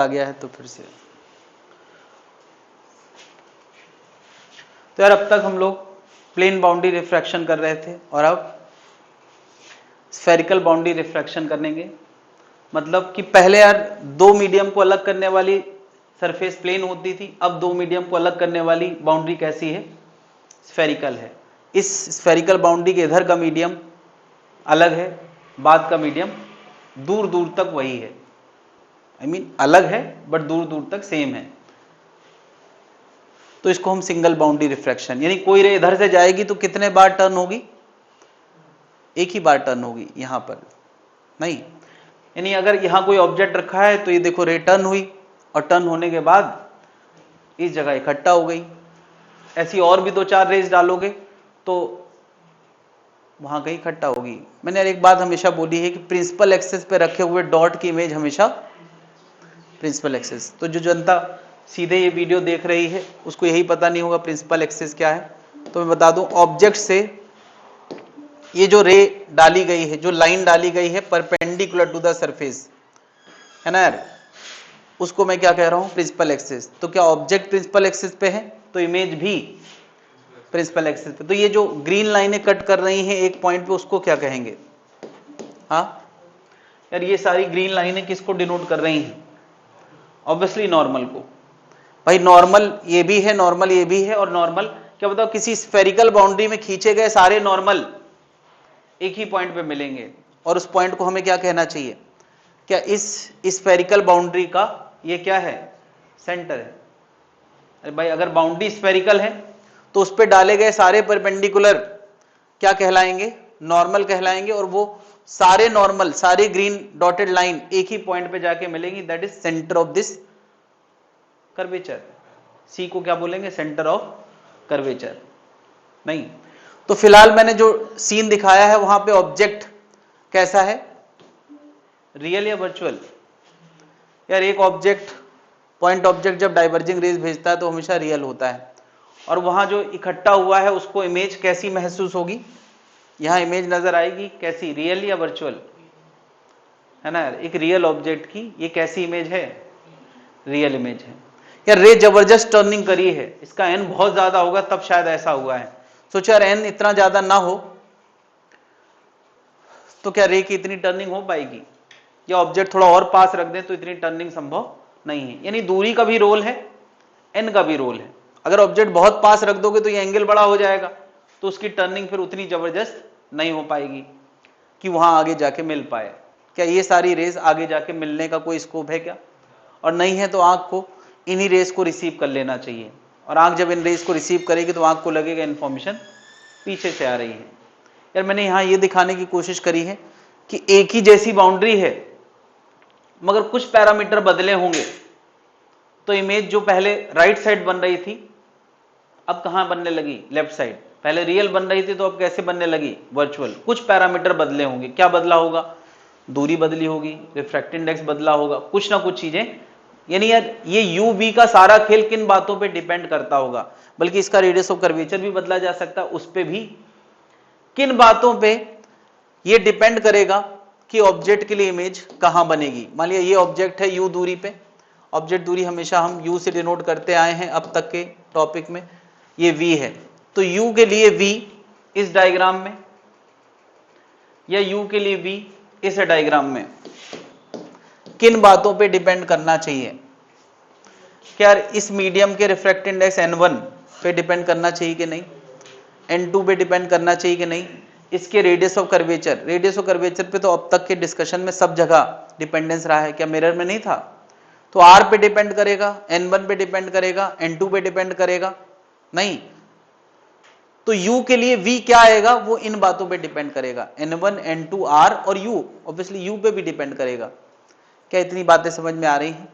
आ गया है तो फिर से। तो यार अब तक हम लोग प्लेन बाउंड्री रिफ्रैक्शन कर रहे थे और अब स्फेरिकल बाउंड्री रिफ्रैक्शन करेंगे। मतलब कि पहले यार दो मीडियम को अलग करने वाली सरफेस प्लेन होती थी, अब दो मीडियम को अलग करने वाली बाउंड्री कैसी है? स्फेरिकल है। इस स्फेरिकल बाउंड्री के इधर का मीडियम अलग है, बाद का मीडियम दूर दूर तक वही है। आई मीन अलग है बट दूर दूर तक सेम है। तो इसको हम सिंगल बाउंड्री रिफ्रैक्शन, यानी कोई रे इधर से जाएगी तो कितने बार टर्न होगी? एक ही बार टर्न होगी, यहां पर नहीं। यानी अगर यहां कोई ऑब्जेक्ट रखा है तो ये देखो रे टर्न हुई और टर्न होने के बाद इस जगह इकट्ठा हो गई। ऐसी और भी दो चार रेज डालोगे तो वहां कहीं इकट्ठा होगी। मैंने यार एक बात हमेशा बोली है कि प्रिंसिपल एक्सिस पे रखे हुए डॉट की इमेज हमेशा प्रिंसिपल एक्सिस। तो जो जनता सीधे ये वीडियो देख रही है उसको यही पता नहीं होगा प्रिंसिपल एक्सिस क्या है। तो मैं बता दूं, ऑब्जेक्ट से ये जो रे डाली गई है, जो लाइन डाली गई है परपेंडिकुलर टू द सरफेस, है ना यार, उसको मैं क्या कह रहा हूं? Principal axis. तो क्या ऑब्जेक्ट प्रिंसिपल एक्सिस पे है तो इमेज भी प्रिंसिपल एक्सिस पे। तो ये जो ग्रीन लाइनें कट कर रही हैं एक पॉइंट पे, उसको क्या कहेंगे? हाँ यार, ये सारी ग्रीन लाइनें किसको डिनोट कर रही हैं? ऑब्वियसली नॉर्मल को। भाई नॉर्मल ये भी है, नॉर्मल ये भी है, और नॉर्मल क्या बताओ, किसी स्फेरिकल बाउंड्री में खींचे गए सारे नॉर्मल एक ही पॉइंट पे मिलेंगे और उस पॉइंट को हमें क्या कहना चाहिए? क्या इस स्फेरिकल बाउंड्री का ये क्या है? सेंटर है। अरे भाई अगर बाउंड्री स्फेरिकल है तो उस पे डाले गए सारे परपेंडिकुलर क्या कहलाएंगे? नॉर्मल कहलाएंगे, और वो सारे नॉर्मल, सारे ग्रीन डॉटेड लाइन एक ही पॉइंट पे जाके मिलेंगी, that is centre of this curvature. C को क्या बोलेंगे? Centre of curvature. नहीं तो फिलहाल मैंने जो सीन दिखाया है वहां पे ऑब्जेक्ट कैसा है? रियल या वर्चुअल? यार एक ऑब्जेक्ट, पॉइंट ऑब्जेक्ट जब डाइवर्जिंग रेज भेजता है तो हमेशा रियल होता है, और वहां जो इकट्ठा हुआ है उसको इमेज कैसी महसूस होगी? यहां इमेज नजर आएगी कैसी? रियल या वर्चुअल? है ना यार, एक रियल ऑब्जेक्ट की ये कैसी इमेज है? रियल इमेज है। यार रे जबरदस्त टर्निंग करी है, इसका एन बहुत ज्यादा होगा तब शायद ऐसा हुआ है। सोचो यार एन इतना ज्यादा ना हो तो क्या रे की इतनी टर्निंग हो पाएगी? या ऑब्जेक्ट थोड़ा और पास रख दें तो इतनी टर्निंग संभव नहीं है। यानी दूरी का भी रोल है, एन का भी रोल है। अगर ऑब्जेक्ट बहुत पास रख दोगे तो ये एंगल बड़ा हो जाएगा, तो उसकी टर्निंग फिर उतनी जबरदस्त नहीं हो पाएगी कि वहां आगे जाके मिल पाए। क्या ये सारी रेस आगे जाके मिलने का कोई स्कोप है क्या? और नहीं है तो आंख को इन्हीं रेस को रिसीव कर लेना चाहिए, और आंख जब इन रेस को रिसीव करेगी तो आंख को लगेगा इंफॉर्मेशन पीछे से आ रही है। यार मैंने यहां ये दिखाने की कोशिश करी है कि एक ही जैसी बाउंड्री है मगर कुछ पैरामीटर बदले होंगे तो इमेज जो पहले राइट साइड बन रही थी अब कहां बनने लगी? Left side. पहले रियल बन रही थी तो अब कैसे बनने लगी? वर्चुअल। कुछ पैरामीटर बदले होंगे। क्या बदला होगा? दूरी बदली होगी, रिफ्रैक्टिव इंडेक्स बदला होगा, कुछ ना कुछ चीजें। यानी यार ये यू वी का सारा खेल किन बातों पे डिपेंड करता होगा? बल्कि इसका रेडियस ऑफ कर्वेचर भी बदला जा सकता है, उस पे भी किन बातों पे ये डिपेंड करेगा कि ऑब्जेक्ट के लिए इमेज कहां बनेगी। मान लिया ये ऑब्जेक्ट है यू दूरी पे, ऑब्जेक्ट दूरी हमेशा हम यू से डिनोट करते आए हैं अब तक के टॉपिक में, ये v है। तो u के लिए v इस डायग्राम में या u के लिए v इस डायग्राम में किन बातों पे डिपेंड करना चाहिए? क्या इस मीडियम के रिफ्रैक्टिव इंडेक्स n1 पे डिपेंड करना चाहिए कि नहीं? n2 पे डिपेंड करना चाहिए कि नहीं? इसके radius of curvature, radius of curvature पे तो अब तक के डिस्कशन में सब जगह डिपेंडेंस रहा है, क्या मिरर में नहीं था? तो r पे डिपेंड करेगा, n1 पे डिपेंड करेगा, n2 पे डिपेंड करेगा? नहीं। तो u के लिए v क्या आएगा? वो इन बातों पे डिपेंड करेगा, n1, n2, r और u, ऑब्वियसली u पे भी डिपेंड करेगा। क्या इतनी बातें समझ में आ रही हैं?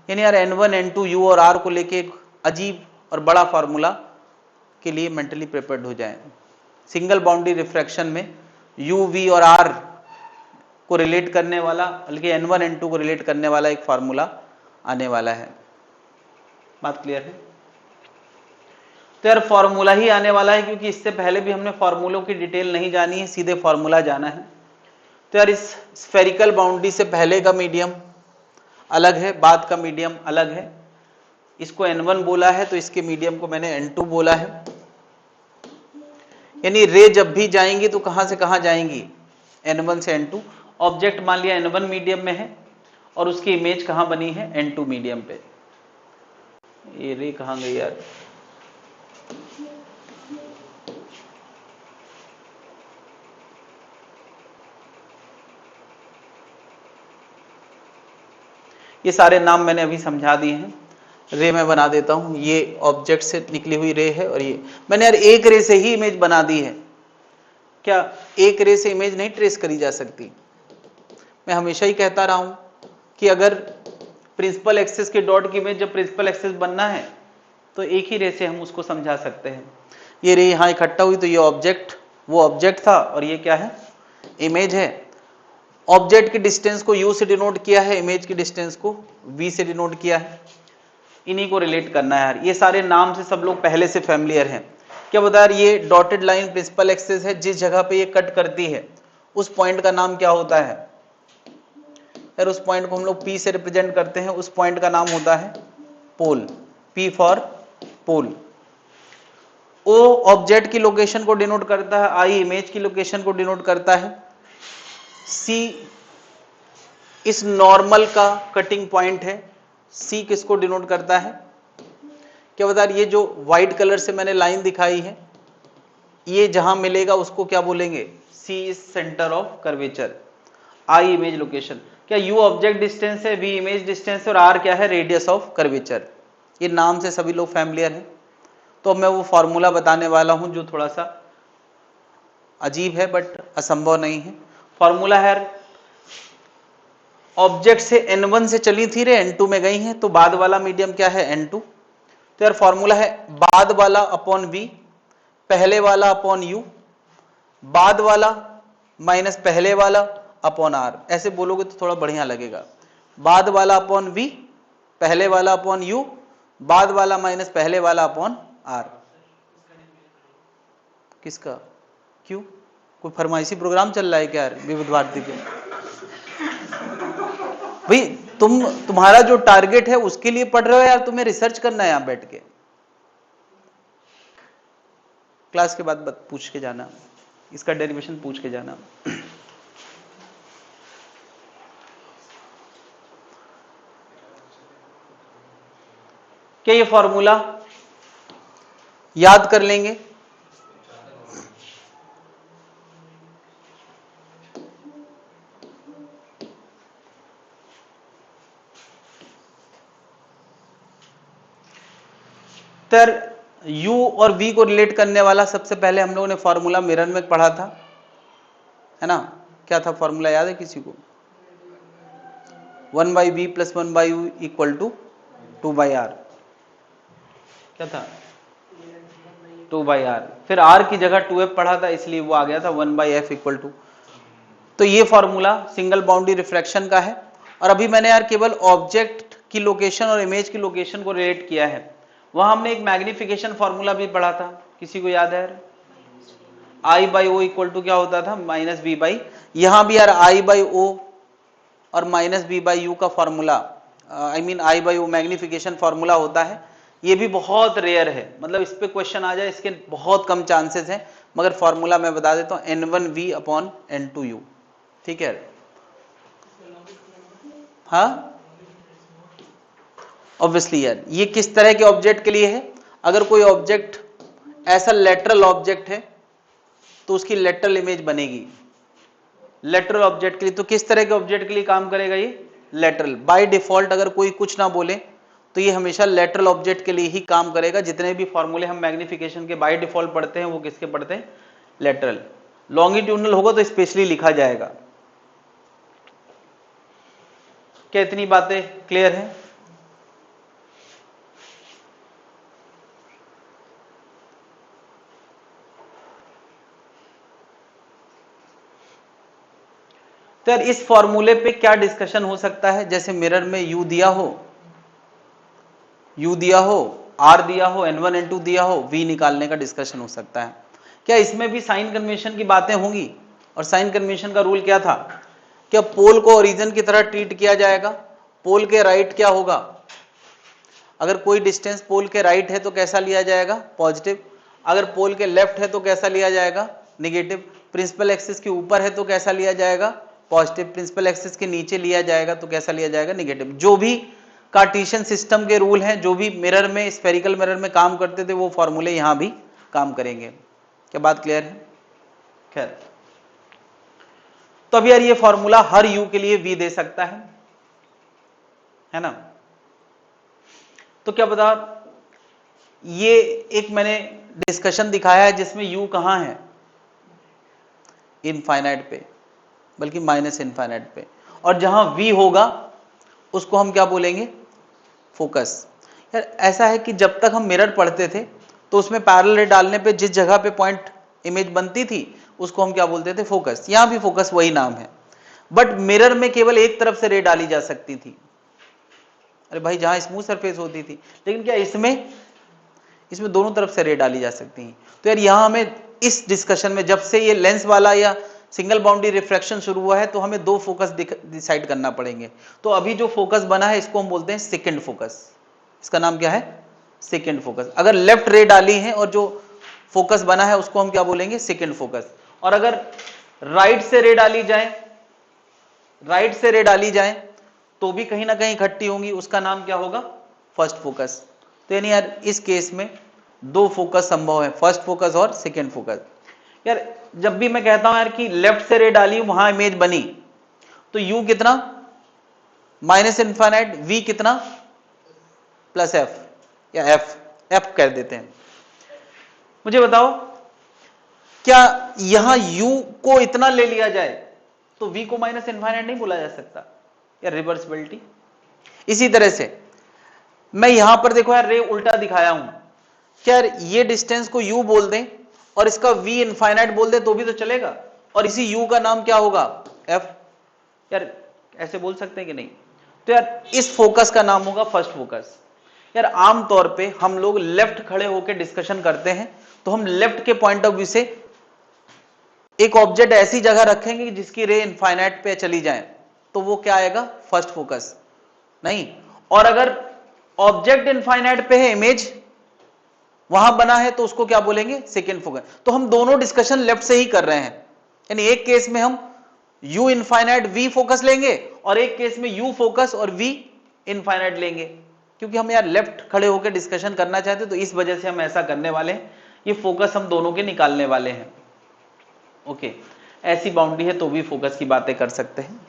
यानी यार n1, n2, u और r को लेके एक अजीब और बड़ा फार्मूला के लिए मेंटली प्रिपेयर्ड हो जाए। सिंगल बाउंड्री रिफ्रैक्शन में u, v और r को रिलेट करने वाला, बल्कि n1, n2 को रिलेट करने वाला एक फार्मूला आने वाला है। बात क्लियर है? तो यार फॉर्मूला ही आने वाला है, क्योंकि इससे पहले भी हमने फॉर्मूलों की डिटेल नहीं जानी है, सीधे फॉर्मूला जाना है। तो यार इस स्फेरिकल बाउंड्री से पहले का मीडियम, अलग है, बाद का मीडियम अलग है। इसको N1 बोला है तो इसके मीडियम को मैंने N2 बोला है। यानी रे जब भी जाएंगी तो कहां से कहां जाएंगी, N1 से N2। ऑब्जेक्ट मान लिया N1 मीडियम में है और उसकी इमेज कहां बनी है, N2 मीडियम पे। ये रे कहां गई यार, ये सारे नाम मैंने अभी समझा दिए हैं। रे मैं बना देता हूं, ये ऑब्जेक्ट से निकली हुई रे है और ये मैंने यार एक रे से ही इमेज बना दी है। क्या एक रे से इमेज नहीं ट्रेस करी जा सकती? मैं हमेशा ही कहता रहा हूं कि अगर प्रिंसिपल एक्सिस के डॉट की इमेज जब प्रिंसिपल एक्सिस बनना है तो एक ही रे से हम उसको समझा सकते हैं। ये रे यहां इकट्ठा हुई तो ये ऑब्जेक्ट, वो ऑब्जेक्ट था और ये क्या है, इमेज है। ऑब्जेक्ट की डिस्टेंस को u से डिनोट किया है, इमेज की डिस्टेंस को v से डिनोट किया है। इन्हीं को रिलेट करना है यार। ये सारे नाम से सब लोग पहले से फैमिलियर हैं। क्या बता रही, ये डॉटेड लाइन प्रिंसिपल एक्सिस है, जिस जगह पे ये कट करती है उस पॉइंट का नाम क्या होता है यार? उस पॉइंट को हम लोग P से रिप्रेजेंट करते हैं, उस पॉइंट का नाम होता है pole, P for pole. O object की लोकेशन को डिनोट करता है, I इमेज की लोकेशन को डिनोट करता है, C इस नॉर्मल का कटिंग पॉइंट है, C किसको डिनोट करता है? क्या बता रही, ये जो व्हाइट कलर से मैंने लाइन दिखाई है, ये जहां मिलेगा उसको क्या बोलेंगे, C is centre of curvature, I image location. क्या U ऑब्जेक्ट डिस्टेंस है, V इमेज डिस्टेंस है और R क्या है, रेडियस ऑफ कर्वेचर। ये नाम से सभी लोग फैमिलियर हैं। तो अब मैं वो फॉर्मूला बताने वाला हूं जो थोड़ा सा अजीब है बट असंभव नहीं है। फॉर्मूला है, ऑब्जेक्ट से N1 से चली थी रे N2 में गई हैं, तो बाद वाला मीडियम क्या है, N2। तो यार फॉर्मूला है बाद वाला अपॉन V, पहले वाला अपॉन U, बाद वाला माइनस पहले वाला अपॉन R। ऐसे बोलोगे तो थोड़ा बढ़िया लगेगा। बाद वाला अपॉन V, पहले वाला अपॉन U, बाद वाला माइनस पहले वाला अपॉन R। किसका, क्यों, कोई फरमाइशी प्रोग्राम चल रहा है क्या यार विविध भारती पे? भाई तुम्हारा जो टारगेट है उसके लिए पढ़ रहे हो यार, तुम्हें रिसर्च करना है यहां बैठ के। क्लास के बाद पूछ के जाना, इसका डेरिवेशन पूछ के जाना। क्या ये फॉर्मूला याद कर लेंगे? तर U और V को रिलेट करने वाला सबसे पहले हम लोगों ने फॉर्मूला मिरर में पढ़ा था, है ना? क्या था फॉर्मूला, याद है किसी को? 1/v + 1/u = 2/r। क्या था, 2/r। फिर r की जगह 2f पढ़ा था, इसलिए वो आ गया था 1/f = तो ये फॉर्मूला सिंगल बाउंड्री रिफ्रैक्शन का है। और अभी मैंने यार केवल ऑब्जेक्ट की लोकेशन और इमेज की लोकेशन को रिलेट किया है। वहां हमने एक मैग्निफिकेशन फॉर्मूला भी पढ़ा था, किसी को याद है? I/O = क्या होता था, -v/। यहां भी यार I/O और -v/u का फॉर्मूला, I/O मैग्निफिकेशन फॉर्मूला होता है। ये भी बहुत रेयर है, मतलब इस पे क्वेश्चन आ जाए इसके बहुत कम चांसेस हैं, मगर फॉर्मूला मैं बता देता हूं, N1v/N2u। ठीक है, हाँ ऑब्वियसली यार, ये किस तरह के ऑब्जेक्ट के लिए है? अगर कोई ऑब्जेक्ट ऐसा लेटरल ऑब्जेक्ट है तो उसकी लेटरल इमेज बनेगी। लेटरल ऑब्जेक्ट के लिए, तो किस तरह के ऑब्जेक्ट के लिए काम करेगा ये? लेटरल। बाय डिफॉल्ट अगर कोई कुछ ना बोले तो ये हमेशा लेटरल ऑब्जेक्ट के लिए ही काम करेगा। जितने भी फॉर्मूले हम मैग्निफिकेशन के बाय डिफॉल्ट पढ़ते हैं वो किसके पढ़ते हैं? लेटरल। लॉन्गिट्यूडनल होगा तो स्पेशली लिखा जाएगा। क्या इतनी बातें क्लियर है? तो यार इस फॉर्मूले पे क्या डिस्कशन हो सकता है? जैसे मिरर में U दिया हो, R दिया हो, N1 N2 दिया हो, V निकालने का डिस्कशन हो सकता है। क्या इसमें भी साइन कन्वेंशन की बातें होंगी? और साइन कन्वेंशन का रूल क्या था? क्या पोल को ओरिजिन की तरह ट्रीट किया जाएगा पोल के राइट क्या होगा, अगर कोई डिस्टेंस पोल के राइट है तो कैसा लिया जाएगा, पॉजिटिव, अगर पोल के लेफ्ट है तो कैसा लिया जाएगा, निगेटिव, प्रिंसिपल एक्सिस के ऊपर है तो कैसा लिया जाएगा, पॉजिटिव, प्रिंसिपल एक्सिस के नीचे लिया जाएगा तो कैसा लिया जाएगा, निगेटिव। जो भी कार्टेशियन सिस्टम के रूल हैं, जो भी मिरर में, स्फेरिकल मिरर में काम करते थे, वो फॉर्मूले यहां भी काम करेंगे। क्या बात क्लियर है? खैर, तो अब यार ये फॉर्मूला हर यू के लिए वी दे सकता है ना। तो क्या पता, ये एक मैंने डिस्कशन दिखाया है जिसमें यू कहां है, इनफाइनाइट पे, बल्कि माइनस इनफाइनाइट पे, और जहां वी होगा उसको हम क्या बोलेंगे, फोकस। यार ऐसा है कि जब तक हम मिरर पढ़ते थे तो उसमें पैरेलल रे डालने पे जिस जगह पे पॉइंट इमेज बनती थी उसको हम क्या बोलते थे, फोकस। यहां भी फोकस वही नाम है, बट मिरर में केवल एक तरफ से रे डाली जा सकती थी। अरे भाई, जहां स्मूथ सरफेस होती थी, लेकिन क्या इसमें दोनों तरफ से रे डाली जा सकती है। तो यार यहां हमें इस डिस्कशन में, जब से ये लेंस वाला या सिंगल बाउंड्री रिफ्रैक्शन शुरू हुआ है, तो हमें दो फोकस डिसाइड करना पड़ेंगे। तो अभी जो फोकस बना है इसको हम बोलते हैं सेकंड फोकस। इसका नाम क्या है, सेकंड फोकस। अगर लेफ्ट रे डाली है और जो फोकस बना है उसको हम क्या बोलेंगे, सेकंड फोकस। और अगर राइट से रे डाली जाए तो भी कहीं ना कहीं इकट्ठी होंगी, उसका नाम क्या होगा, फर्स्ट फोकस। तो यानी यार इस केस में दो फोकस संभव है, फर्स्ट फोकस और सेकंड फोकस। यार जब भी मैं कहता हूं यार कि लेफ्ट से रे डाली, वहां इमेज बनी, तो यू कितना, माइनस इनफाइनाइट, वी कितना, प्लस एफ, या एफ कह देते हैं। मुझे बताओ, क्या यहां u को इतना ले लिया जाए तो v को माइनस इनफाइनाइट नहीं बोला जा सकता, या रिवर्सिबिलिटी। इसी तरह से मैं यहां पर देखो यार रे उल्टा दिखाया हूं, क्या यार ये डिस्टेंस को u बोल दें और इसका v इनफाइनाइट बोल दें तो भी तो चलेगा, और इसी u का नाम क्या होगा, f। यार ऐसे बोल सकते हैं कि नहीं? तो यार इस फोकस का नाम होगा फर्स्ट फोकस। यार आमतौर पे हम लोग लेफ्ट खड़े होकर डिस्कशन करते हैं, तो हम लेफ्ट के पॉइंट ऑफ व्यू से एक ऑब्जेक्ट ऐसी जगह रखेंगे कि जिसकी रे इनफाइनाइट पे चली जाए, तो वो क्या आएगा, फर्स्ट फोकस नहीं। और अगर ऑब्जेक्ट इनफाइनाइट पे है, इमेज वहां बना है, तो उसको क्या बोलेंगे, सेकंड फोकस। तो हम दोनों डिस्कशन लेफ्ट से ही कर रहे हैं, यानी एक केस में हम u इनफाइनाइट v फोकस लेंगे और एक केस में u फोकस और v इनफाइनाइट लेंगे, क्योंकि हम यार लेफ्ट खड़े होकर डिस्कशन करना चाहते, तो इस वजह से हम ऐसा करने वाले हैं। ये फोकस हम दोनों के निकालने वाले हैं। ओके, ऐसी बाउंड्री है तो भी फोकस की बातें कर सकते हैं।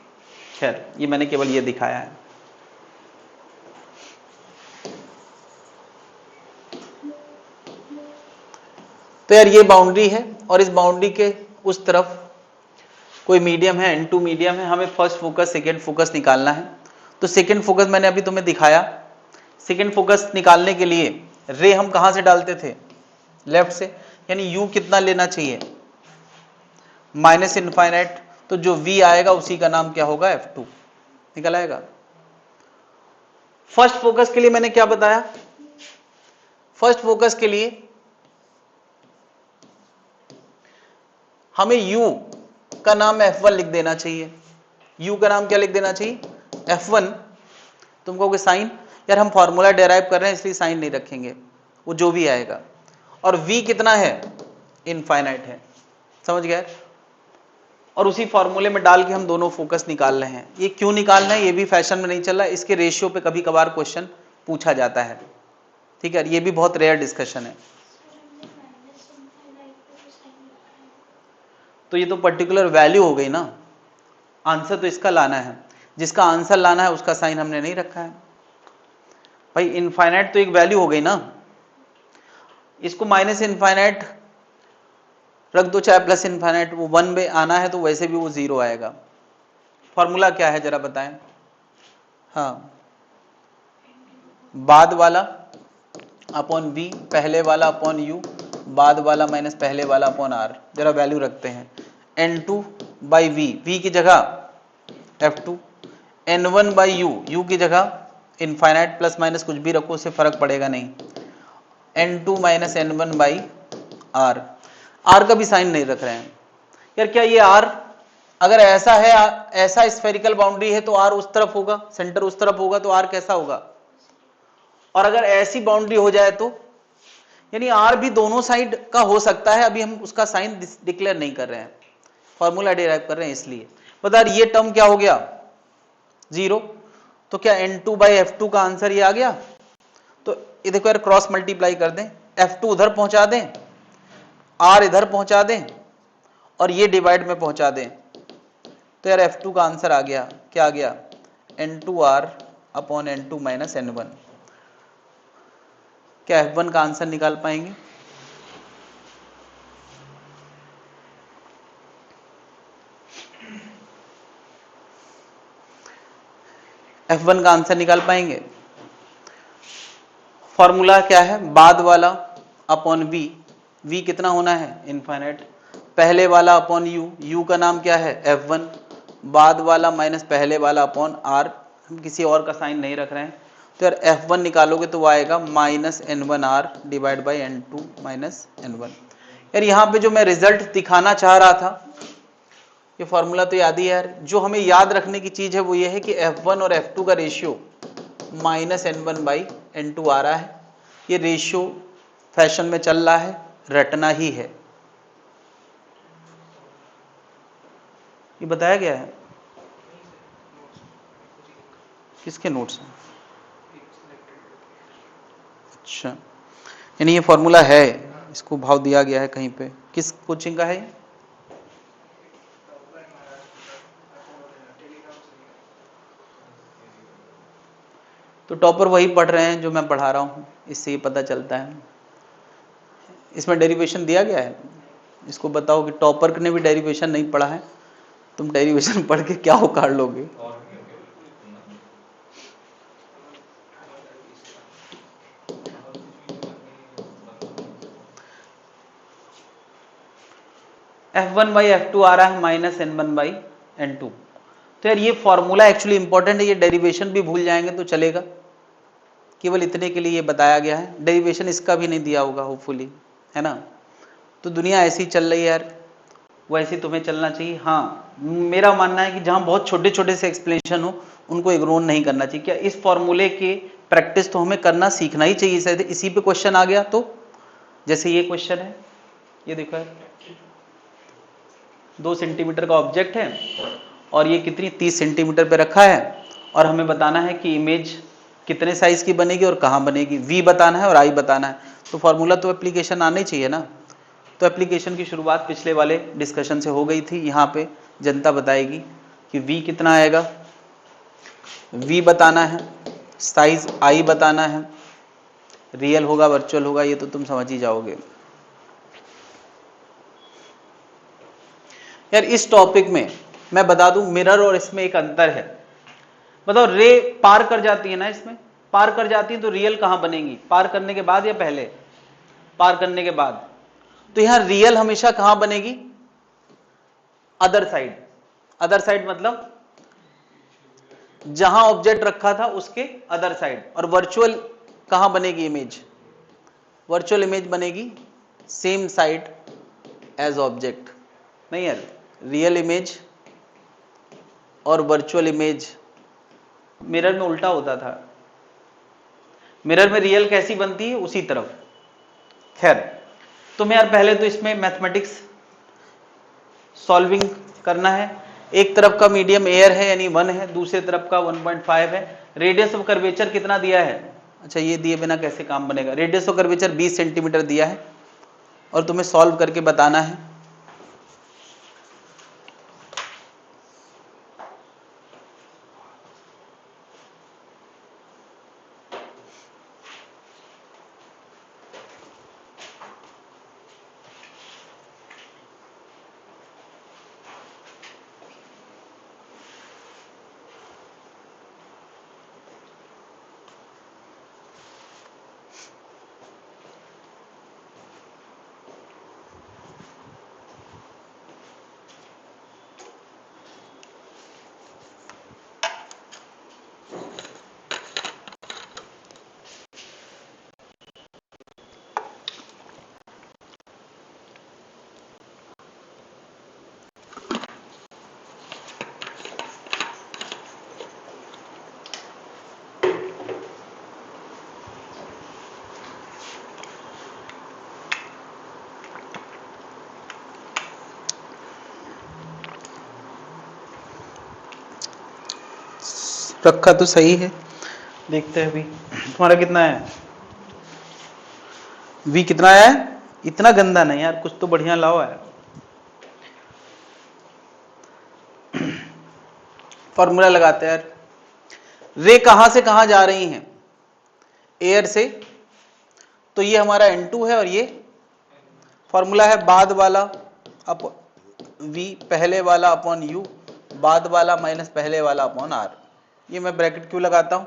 खैर, ये मैंने केवल ये दिखाया है। तो यार ये बाउंड्री है, और इस बाउंड्री के उस तरफ कोई मीडियम है, N2 मीडियम है, हमें फर्स्ट फोकस सेकंड फोकस निकालना है। तो सेकंड फोकस मैंने अभी तुम्हें दिखाया। सेकंड फोकस निकालने के लिए रे हम कहां से डालते थे, लेफ्ट से, यानी u कितना लेना चाहिए, माइनस इनफाइनाइट। तो जो v आएगा उसी का नाम क्या होगा, f2 निकल आएगा। फर्स्ट फोकस के लिए मैंने क्या बताया, फर्स्ट फोकस के लिए हमें u का नाम f1 लिख देना चाहिए। u का नाम क्या लिख देना चाहिए, f1। तुम कहोगे साइन, यार हम फॉर्मूला डेराइव कर रहे हैं इसलिए साइन नहीं रखेंगे, वो जो भी आएगा। और v कितना है, इनफाइनाइट है, समझ गए। और उसी फॉर्मूले में डाल के हम दोनों फोकस निकाल रहे हैं। ये क्यों निकाल रहे हैं, ये भी फैशन में नहीं चल रहा है, इसके रेशियो पे कभी कभार क्वेश्चन पूछा जाता है, ठीक है। ये भी बहुत रेयर डिस्कशन है। तो ये तो पर्टिकुलर वैल्यू हो गई ना, आंसर तो इसका लाना है, जिसका आंसर लाना है उसका साइन हमने नहीं रखा है भाई। इनफाइनाइट तो एक वैल्यू हो गई ना, इसको माइनस इनफाइनाइट रख दो चाहे प्लस इनफाइनाइट, वो 1 में आना है तो वैसे भी वो 0 आएगा। फॉर्मूला क्या है जरा बताएं। हाँ, बाद वाला अपॉन v, पहले वाला अपॉन u, बाद वाला माइनस पहले वाला अपॉन r। जरा वैल्यू रखते हैं, n2 बाई v की जगह f2, n1 बाई u की जगह इनफाइनाइट, प्लस माइनस कुछ भी रखो उससे फर्क पड़ेगा नहीं, n2 minus n1 by r। r का भी साइन नहीं रख रहे हैं यार। क्या ये r अगर ऐसा है, ऐसा स्फेरिकल बाउंड्री है तो आर उस तरफ होगा, सेंटर उस तरफ होगा, तो आर कैसा होगा? और अगर ऐसी बाउंड्री हो जाए तो, यानी आर भी दोनों साइड का हो सकता है, अभी हम उसका साइन डिक्लेयर नहीं कर रहे हैं, फॉर्मूला डिराइव कर रहे हैं इसलिए। बता ये टर्म क्या हो गया? 0। तो क्या N2/F2 का आंसर ये आ गया? तो ये देखो यार, क्रॉस मल्टीप्लाई कर दें, F2 उधर पहुंचा दें, R इधर पहुंचा दें, और ये डिवाइड में पहुंचा दें, तो यार F2 का आंसर आ गया, क्या आ गया? N2R/N2 - N1। क्या F1 का आंसर निकाल पाएंगे? F1 का आंसर निकाल पाएंगे? फॉर्मूला क्या है? बाद वाला अपॉन V, V कितना होना है? इनफाइनाइट। पहले वाला अपॉन U, U का नाम क्या है? F1। बाद वाला माइनस पहले वाला अपॉन R, हम किसी और का साइन नहीं रख रहे हैं, तो यार F1 निकालोगे तो वो आएगा -N1R divide by N2 - N1। यार यहाँ पे जो मैं रिजल्ट दिखाना चाह रहा था, ये फॉर्मूला तो याद ही है यार, जो हमें याद रखने की चीज है वो ये है कि F1 और F2 का रेशियो -N1/N2 आ रहा है। ये रेशियो फैशन में चल रहा है, रटना ही है। ये बताया गया है? किसके नोट्स हैं? अच्छा, यानी ये फॉर्मूला है, इसको भाव दिया गया है कहीं पे। किस कोचिंग का है ये? तो टॉपर वही पढ़ रहे हैं जो मैं पढ़ा रहा हूँ, इससे ये पता चलता है। इसमें डेरिवेशन दिया गया है, इसको बताओ कि टॉपर ने भी डेरिवेशन नहीं पढ़ा है, तुम डेरिवेशन पढ़ के क्या उखाड़ लोगे? F1/F2 आ रहा है -N1/N2। तो यार ये फॉर्मूला एक्चुअली इंपॉर्टेंट है, ये डेरिवेशन भी भूल जाएंगे तो चलेगा, केवल इतने के लिए ये बताया गया है। डेरिवेशन इसका भी नहीं दिया होगा होपफुली, है ना? तो दुनिया ऐसी चल रही है यार, वैसे तुम्हें चलना चाहिए। हाँ, मेरा मानना है कि जहां बहुत छोटे छोटे से एक्सप्लेनेशन हो उनको इग्नोर नहीं करना चाहिए। क्या इस फॉर्मूले के प्रैक्टिस तो हमें करना सीखना ही चाहिए, शायद इसी पे क्वेश्चन आ गया तो। जैसे ये क्वेश्चन है, ये देखो यार, 2 सेंटीमीटर का ऑब्जेक्ट है और ये कितनी 30 सेंटीमीटर पे रखा है, और हमें बताना है कि इमेज कितने साइज की बनेगी और कहाँ बनेगी, V बताना है और I बताना है। तो फॉर्मूला तो एप्लीकेशन आना ही चाहिए ना। तो एप्लीकेशन की शुरुआत पिछले वाले डिस्कशन से हो गई थी। यहाँ पे जनता बताएगी कि V कितना आएगा, V बताना है, साइज I बताना है, रियल होगा वर्चुअल होगा ये तो तुम समझ ही जाओगे। यार इस टॉपिक में मैं बता दूं, मिरर और इसमें एक अंतर है। बताओ, रे पार कर जाती है ना, इसमें पार कर जाती है तो रियल कहां बनेगी? पार करने के बाद या पहले? पार करने के बाद। तो यहां रियल हमेशा कहां बनेगी? Other side. अदर साइड मतलब जहां ऑब्जेक्ट रखा था उसके अदर साइड। और वर्चुअल कहां बनेगी इमेज? वर्चुअल इमेज बनेगी सेम साइड एज ऑब्जेक्ट। नहीं यार, रियल इमेज और वर्चुअल इमेज मिरर में उल्टा होता था। मिरर में रियल कैसी बनती है? उसी तरफ। खैर, तुम्हें यार पहले तो इसमें मैथमेटिक्स सॉल्विंग करना है। एक तरफ का मीडियम एयर है यानी 1 है, दूसरे तरफ का 1.5 है। रेडियस ऑफ कर्वेचर कितना दिया है? अच्छा, ये दिए बिना कैसे काम बनेगा? रेडियस ऑफ कर्वेचर 20 सेंटीमीटर दिया है और तुम्हें सॉल्व करके बताना है। रखा तो सही है, देखते हैं अभी तुम्हारा कितना है, v कितना है, इतना गंदा नहीं यार, कुछ तो बढ़िया लाओ यार। फॉर्मूला लगाते हैं यार, रे कहां से कहां जा रही हैं, एयर से, तो ये हमारा N2 है और ये फॉर्मूला है बाद वाला v पहले वाला अपॉन u, बाद वाला माइनस पहले वाला अपॉन r। ये मैं ब्रैकेट क्यों लगाता हूं,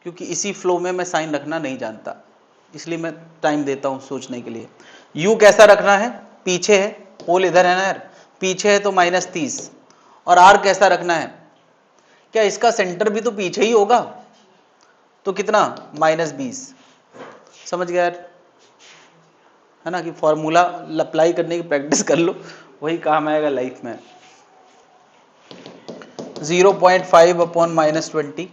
क्योंकि इसी फ्लो में मैं साइन रखना नहीं जानता, इसलिए मैं टाइम देता हूं सोचने के लिए। u कैसा रखना है, पीछे है, पोल इधर है ना यार, पीछे है तो -30, और r कैसा रखना है, क्या इसका सेंटर भी तो पीछे ही होगा, तो कितना -20। समझ गया यार, है ना, कि फॉर्मूला अप्लाई करने की प्रैक्टिस कर लो, वही काम आएगा लाइफ में। 0.5 अपॉन -20,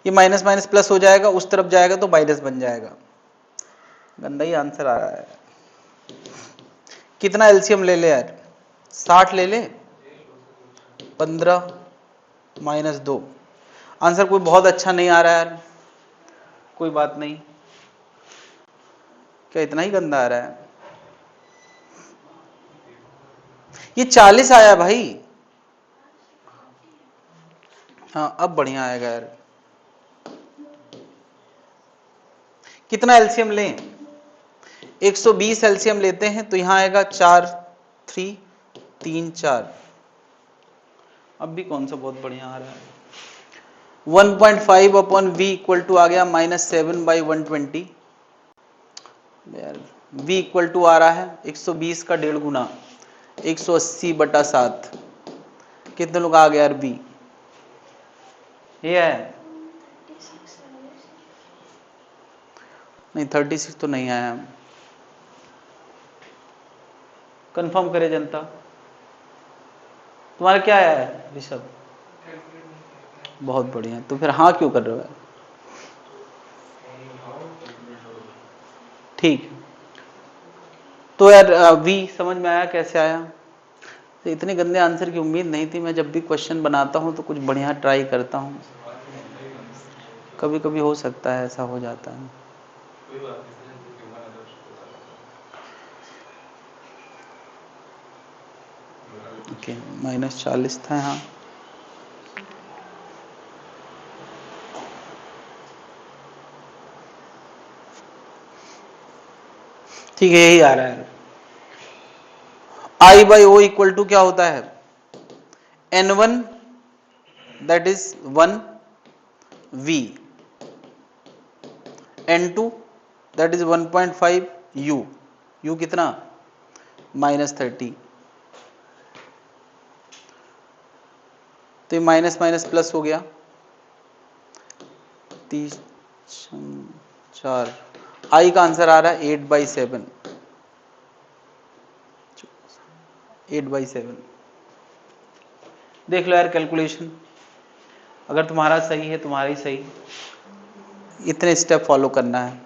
ये माइनस माइनस प्लस हो जाएगा, उस तरफ जाएगा तो माइनस बन जाएगा। गंदा ही आंसर आ रहा है। कितना एलसीएम ले ले यार, 60 ले ले, 15 -2। आंसर कोई बहुत अच्छा नहीं आ रहा है यार, कोई बात नहीं, क्या इतना ही गंदा आ रहा है, ये 40 आया भाई। हाँ अब बढ़िया आएगा यार। कितना एलसीएम लें, 120 एलसीएम लेते हैं तो यहां आएगा 4 3 3 4। अब भी कौन सा बहुत बढ़िया आ रहा है, 1.5 अपॉन v इक्वल टू आ गया -7/120 यार, v इक्वल टू आ रहा है 120 का 1.5 गुना, 180/7। कितने लोग आ गया यार v, ये है नहीं 36 तो नहीं आया, कंफर्म करे जनता, तुम्हारा क्या आया है ऋषभ, बहुत बढ़िया, तो फिर हाँ क्यों कर रहे हो, ठीक। तो यार v समझ में आया कैसे आया, तो इतने गंदे आंसर की उम्मीद नहीं थी, मैं जब भी क्वेश्चन बनाता हूं तो कुछ बढ़िया ट्राई करता हूं, कभी कभी हो सकता है ऐसा हो जाता है। ओके -40 था यहाँ, ठीक है यही आ रहा है। I/O इक्वल टू क्या होता है, N1 that is 1 V, N2 that is 1.5 U, U कितना -30, तो ये माइनस माइनस प्लस हो गया, 30 4, I का आंसर आ रहा है 8/7, 8/7। देख लो यार कैलकुलेशन, अगर तुम्हारा सही है तुम्हारा ही सही, इतने स्टेप फॉलो करना है।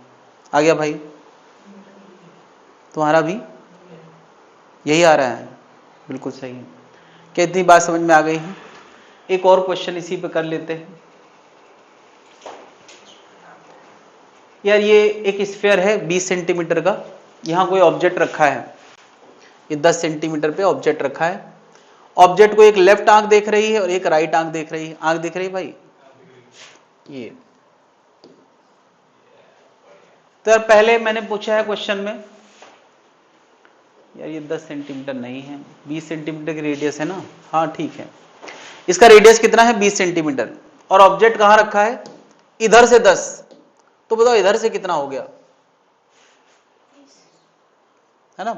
आ गया भाई, तुम्हारा भी यही आ रहा है, बिल्कुल सही है। क्या इतनी बात समझ में आ गई है, एक और क्वेश्चन इसी पे कर लेते हैं यार। ये एक स्फीयर है 20 सेंटीमीटर का, यहां कोई ऑब्जेक्ट रखा है, ये 10 सेंटीमीटर पे ऑब्जेक्ट रखा है, ऑब्जेक्ट को एक लेफ्ट आंख देख रही है और एक राइट आंख देख रही है, आंख देख रही है भाई ये। तो यार पहले मैंने पूछा है क्वेश्चन में, यार ये 10 सेंटीमीटर नहीं है, 20 सेंटीमीटर की रेडियस है ना, हाँ ठीक है, इसका रेडियस कितना है 20 सेंटीमीटर, और ऑब्जेक्ट कहां रखा है, इधर से 10, तो बताओ इधर से कितना हो गया, है ना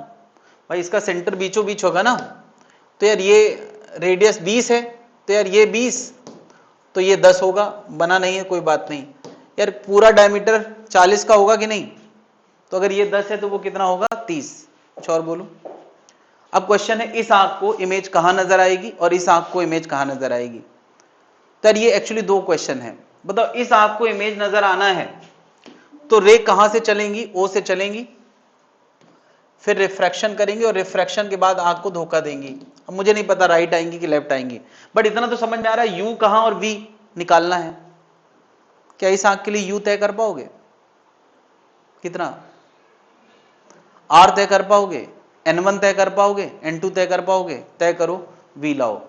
भाई, इसका सेंटर बीचों बीच होगा ना, तो यार ये रेडियस 20 है, तो यार ये 20, तो ये 10 होगा, बना नहीं है कोई बात नहीं यार, पूरा डायमीटर 40 का होगा कि नहीं, तो अगर ये 10 है तो वो कितना होगा 30, कुछ और बोलो। अब क्वेश्चन है इस आंख को इमेज कहां नजर आएगी और इस आंख को इमेज कहां नजर आएगी, तो ये एक्चुअली दो क्वेश्चन है, बताओ इस आंख को इमेज नजर आना है तो रे कहां से चलेंगी, ओ से चलेंगी, फिर रिफ्रैक्शन करेंगी और रिफ्रैक्शन के बाद आंख को धोखा देंगी। अब मुझे नहीं पता राइट आएंगी कि लेफ्ट आएंगी, बट इतना तो समझ में आ रहा है यू कहां और वी निकालना है। क्या इस आंख के लिए यू तय कर पाओगे? कितना? आर तय कर पाओगे? N1 तय कर पाओगे? N2 तय कर पाओगे? तय करो, वी लाओ।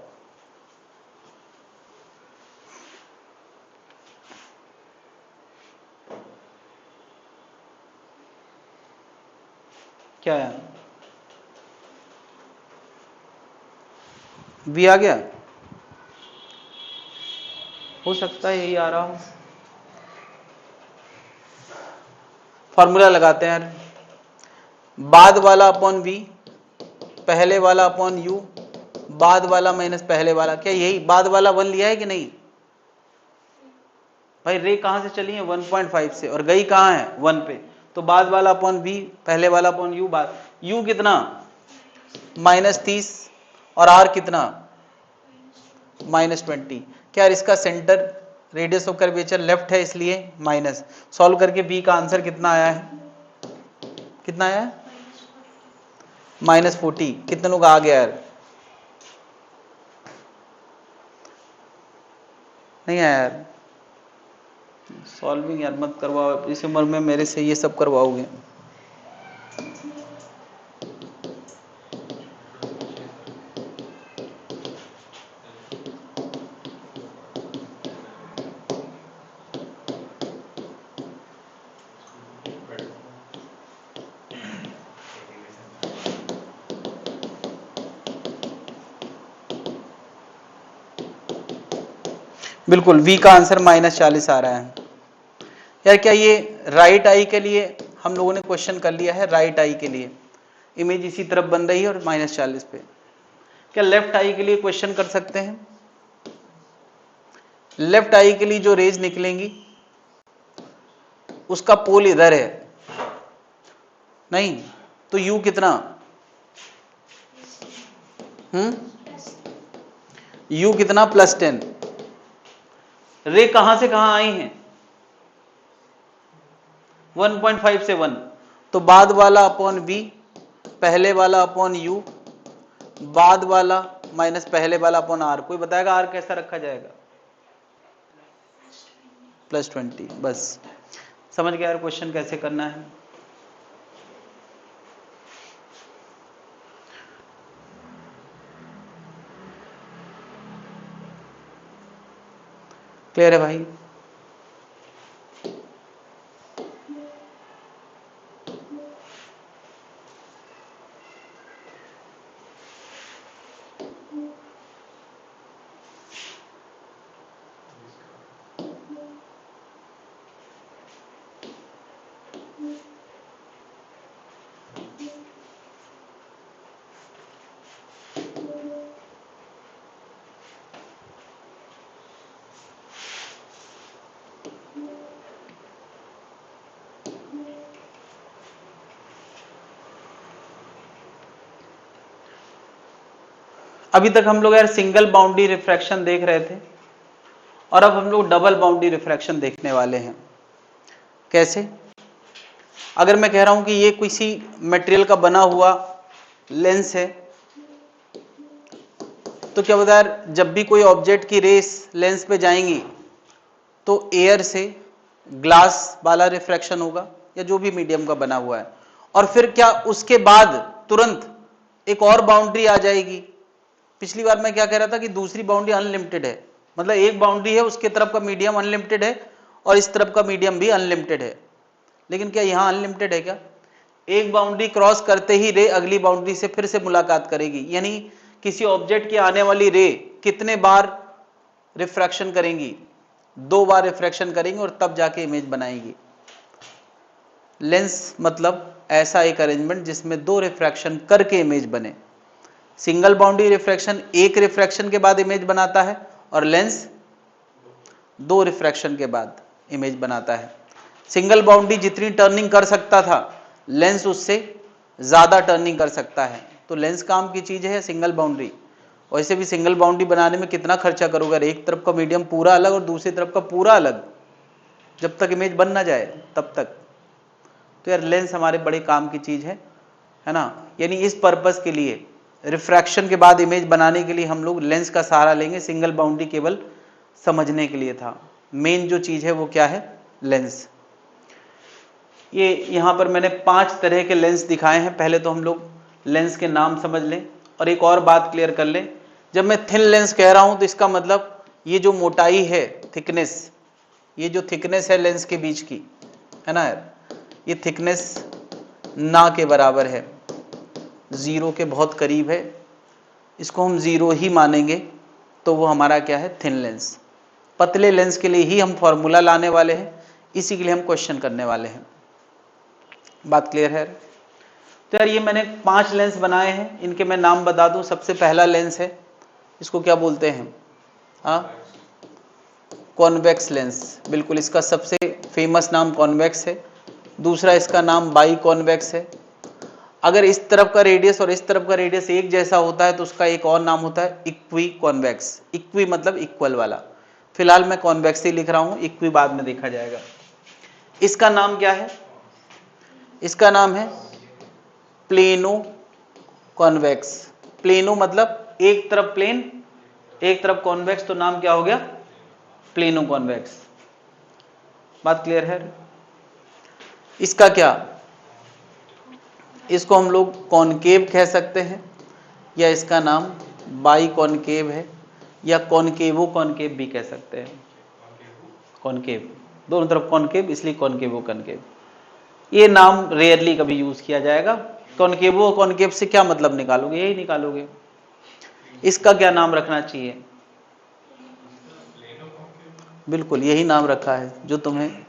क्या है? वी आ गया? हो सकता है यही आ रहा हो। फॉर्मूला लगाते हैं यार, बाद वाला अपॉन वी, पहले वाला अपॉन यू, बाद वाला माइनस पहले वाला। क्या यही बाद वाला 1 लिया है कि नहीं भाई? रे कहां से चली है? 1.5 से, और गई कहां है? 1 पे। तो बाद वाला अपॉन वी, पहले वाला अपॉन यू। बाद यू कितना? -30, और आर कितना? -20। क्या इसका centre radius of curvature left है, इसलिए माइनस। सॉल्व करके बी का आंसर कितना आया है? कितना आया है? -40। कितने लोग आ गया यार? नहीं आया यार? सॉल्विंग यार मत करवाओ, इस उम्र में मेरे से ये सब करवाओगे। बिल्कुल, v का आंसर -40 आ रहा है यार। क्या ये राइट आई के लिए हम लोगों ने क्वेश्चन कर लिया है? राइट आई के लिए इमेज इसी तरफ बन रही है और -40 पे। क्या लेफ्ट आई के लिए क्वेश्चन कर सकते हैं? लेफ्ट आई के लिए जो रेज निकलेंगी उसका पोल इधर है, नहीं तो u कितना? u कितना? +10। रे कहां से कहां आई हैं? 1.5 से 1। तो बाद वाला अपॉन v, पहले वाला अपॉन u, बाद वाला माइनस पहले वाला अपॉन r। कोई बताएगा r कैसा रखा जाएगा? +20। बस समझ गया यार क्वेश्चन कैसे करना है। क्लियर है भाई? अभी तक हम लोग यार सिंगल बाउंड्री रिफ्रैक्शन देख रहे थे, और अब हम लोग डबल बाउंड्री रिफ्रैक्शन देखने वाले हैं। कैसे? अगर मैं कह रहा हूं कि ये किसी मटेरियल का बना हुआ लेंस है, तो क्या बता यार, जब भी कोई ऑब्जेक्ट की रेस लेंस पे जाएंगी तो एयर से ग्लास वाला रिफ्रैक्शन होगा, या जो भी मीडियम का बना हुआ है, और फिर क्या उसके बाद तुरंत एक और बाउंड्री आ जाएगी। पिछली बार मैं क्या कह रहा था कि दूसरी बाउंड्री अनलिमिटेड है, मतलब एक बाउंड्री है उसके तरफ का मीडियम अनलिमिटेड है और इस तरफ का मीडियम भी अनलिमिटेड है। लेकिन क्या यहां अनलिमिटेड है क्या? एक बाउंड्री क्रॉस करते ही रे अगली बाउंड्री से फिर से मुलाकात करेगी, यानी किसी ऑब्जेक्ट की आने वाली रे कितने बार रिफ्रैक्शन करेंगी? 2 बार रिफ्रैक्शन करेंगी और तब जाके इमेज बनाएगी। लेंस मतलब ऐसा एक अरेंजमेंट जिसमें 2 रिफ्रैक्शन करके इमेज बने। सिंगल बाउंड्री रिफ्रैक्शन एक रिफ्रैक्शन के बाद इमेज बनाता है, और लेंस 2 रिफ्रैक्शन के बाद इमेज बनाता है। सिंगल बाउंड्री जितनी टर्निंग कर सकता था, लेंस उससे ज्यादा टर्निंग कर सकता है। तो लेंस काम की चीज है सिंगल बाउंड्री। वैसे भी सिंगल बाउंड्री बनाने में कितना खर्चा करोगे? एक तरफ का मीडियम पूरा अलग और दूसरी तरफ का पूरा अलग, जब तक इमेज बन ना जाए तब तक। तो यार लेंस हमारे बड़े काम की चीज है ना। यानी इस पर्पस के लिए, रिफ्रैक्शन के बाद इमेज बनाने के लिए हम लोग लेंस का सहारा लेंगे। सिंगल बाउंड्री केवल समझने के लिए था। मेन जो चीज है वो क्या है, लेंस। ये यहां पर मैंने 5 तरह के लेंस दिखाए हैं। पहले तो हम लोग लेंस के नाम समझ लें, और एक और बात क्लियर कर लें, जब मैं थिन लेंस कह रहा हूं तो इसका मतलब ये जो मोटाई है, थिकनेस, ये जो थिकनेस है लेंस के बीच की, है ना यार, ये थिकनेस ना के बराबर है, 0 के बहुत करीब है, इसको हम 0 ही मानेंगे तो वो हमारा क्या है, थिन लेंस। पतले लेंस के लिए ही हम फॉर्मूला लाने वाले हैं, इसी के लिए हम क्वेश्चन करने वाले हैं। बात क्लियर है? तो यार ये मैंने 5 लेंस बनाए हैं, इनके मैं नाम बता दूं। सबसे पहला लेंस है, इसको क्या बोलते हैं, कॉन्वेक्स लेंस। बिल्कुल, इसका सबसे फेमस नाम कॉन्वेक्स है। दूसरा इसका नाम बाई कॉन्वेक्स है। अगर इस तरफ का रेडियस और इस तरफ का रेडियस एक जैसा होता है तो उसका एक और नाम होता है इक्वी कॉन्वेक्स। इक्वी मतलब इक्वल वाला। फिलहाल मैं कॉन्वेक्स ही लिख रहा हूं, इक्वी बाद में देखा जाएगा। इसका नाम क्या है, इसका नाम है प्लेनो कॉन्वेक्स। प्लेनो मतलब एक तरफ प्लेन, एक तरफ कॉन्वेक्स, तो नाम क्या हो गया, प्लेनो कॉन्वेक्स। बात क्लियर है? इसका क्या, इसको हम लोग कॉनकेव कह सकते हैं, या इसका नाम बाई कॉनकेव है, या कॉनकेवो कॉनकेव भी कह सकते हैं। कॉनकेव, दोनों तरफ कॉनकेव, इसलिए कॉनकेवो कॉनकेव। ये नाम रेयरली कभी यूज किया जाएगा। कॉनकेवो कॉनकेव से क्या मतलब निकालोगे, यही निकालोगे। इसका क्या नाम रखना चाहिए, बिल्कुल यही नाम रखा है जो तुम्हें,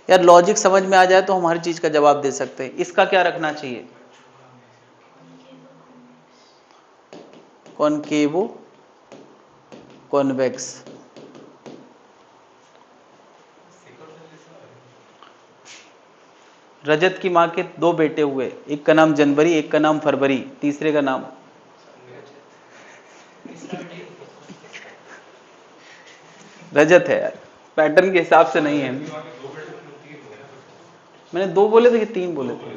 यार लॉजिक समझ में आ जाए तो हम हर चीज का जवाब दे सकते हैं। इसका क्या रखना चाहिए, कॉनकेवो कॉन्वेक्स। रजत की मां के 2 बेटे हुए, एक का नाम जनवरी, एक का नाम फरवरी, तीसरे का नाम रजत है यार, पैटर्न के हिसाब से नहीं है। मैंने 2 बोले थे कि 3 बोले थे,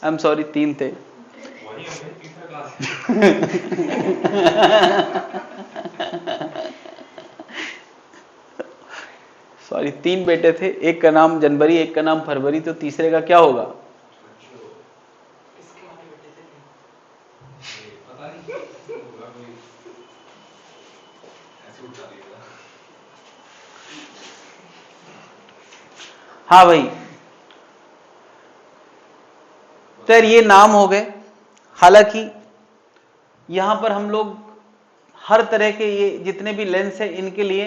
आई एम सॉरी, 3 थे। सॉरी, 3 बेटे थे, एक का नाम जनवरी, एक का नाम फरवरी, तो तीसरे का क्या होगा, हाँ भाई। तो यार ये नाम हो गए। हालांकि यहां पर हम लोग हर तरह के ये जितने भी लेंस है इनके लिए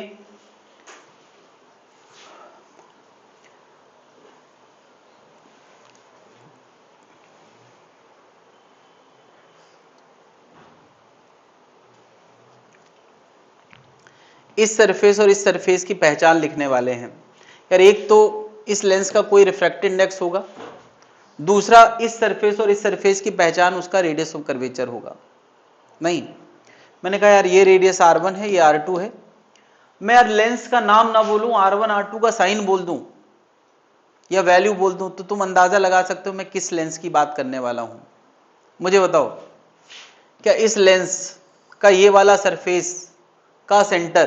इस सरफेस और इस सरफेस की पहचान लिखने वाले हैं। यार एक तो इस लेंस का कोई रिफ्रैक्टिव इंडेक्स होगा, दूसरा इस सरफेस और इस सरफेस की पहचान उसका रेडियस ऑफ कर्वेचर होगा। नहीं, मैंने कहा यार ये रेडियस R1 है, ये R2 है, मैं यार लेंस का नाम ना बोलूं, R1 R2 का साइन बोल दूं या वैल्यू बोल दूं, तो तुम अंदाजा लगा सकते हो मैं किस लेंस की बात करने वाला हूं। मुझे बताओ, क्या इस लेंस का ये वाला सरफेस का सेंटर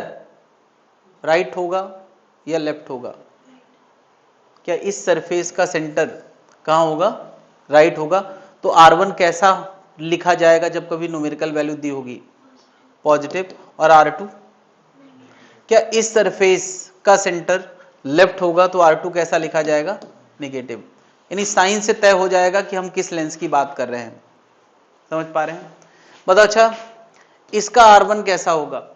राइट होगा या लेफ्ट होगा? क्या इस सरफेस का सेंटर कहां होगा, राइट होगा। तो R1 कैसा लिखा जाएगा जब कभी न्यूमेरिकल वैल्यू दी होगी, पॉजिटिव। और R2, क्या इस सरफेस का सेंटर लेफ्ट होगा तो R2 कैसा लिखा जाएगा, नेगेटिव। यानी साइन से तय हो जाएगा कि हम किस लेंस की बात कर रहे हैं। समझ पा रहे हैं? बताओ, अच्छा इसका R1 कैसा होगा,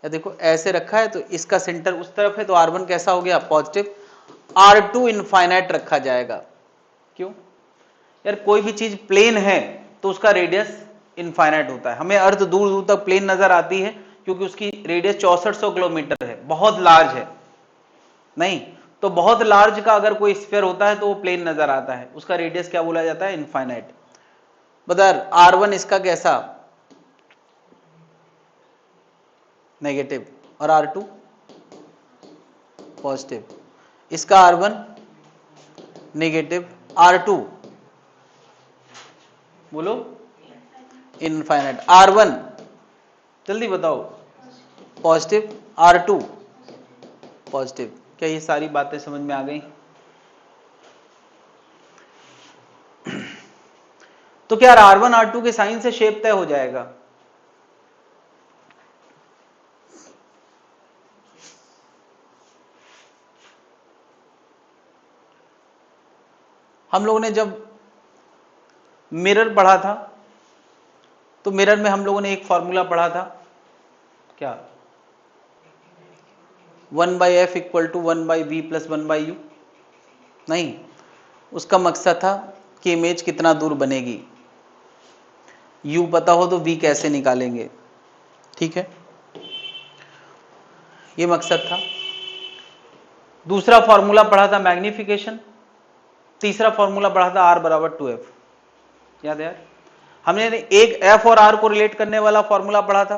या देखो ऐसे रखा है तो इसका सेंटर उस तरफ है तो R1 कैसा हो गया, पॉजिटिव। R2 इनफाइनाइट रखा जाएगा। क्यों? यार कोई भी चीज प्लेन है तो उसका रेडियस इनफाइनाइट होता है। हमें अर्थ दूर दूर तक प्लेन नजर आती है क्योंकि उसकी रेडियस 6400 किलोमीटर है, बहुत लार्ज है। नहीं तो बहुत लार्ज का अगर कोई स्फीयर होता है तो वो प्लेन नजर आता है, उसका रेडियस क्या बोला जाता है, इनफाइनाइट। बता R1 इसका कैसा, नेगेटिव, और R2 पॉजिटिव। इसका R1 नेगेटिव R2, बोलो इनफाइनाइट, R1 जल्दी बताओ, पॉजिटिव, R2 पॉजिटिव। क्या ये सारी बातें समझ में आ गई? तो क्या R1 R2 के साइन से शेप तय हो जाएगा? हम लोगों ने जब मिरर पढ़ा था तो मिरर में हम लोगों ने एक फॉर्मूला पढ़ा था, क्या? 1/f equal to 1/v plus 1/u। नहीं, उसका मकसद था कि इमेज कितना दूर बनेगी, u पता हो तो v कैसे निकालेंगे, ठीक है, ये मकसद था। दूसरा फॉर्मूला पढ़ा था मैग्निफिकेशन, तीसरा फॉर्मूला पढ़ा था r बराबर 2f, याद है यार? हमने एक f और r को रिलेट करने वाला फॉर्मूला पढ़ा था,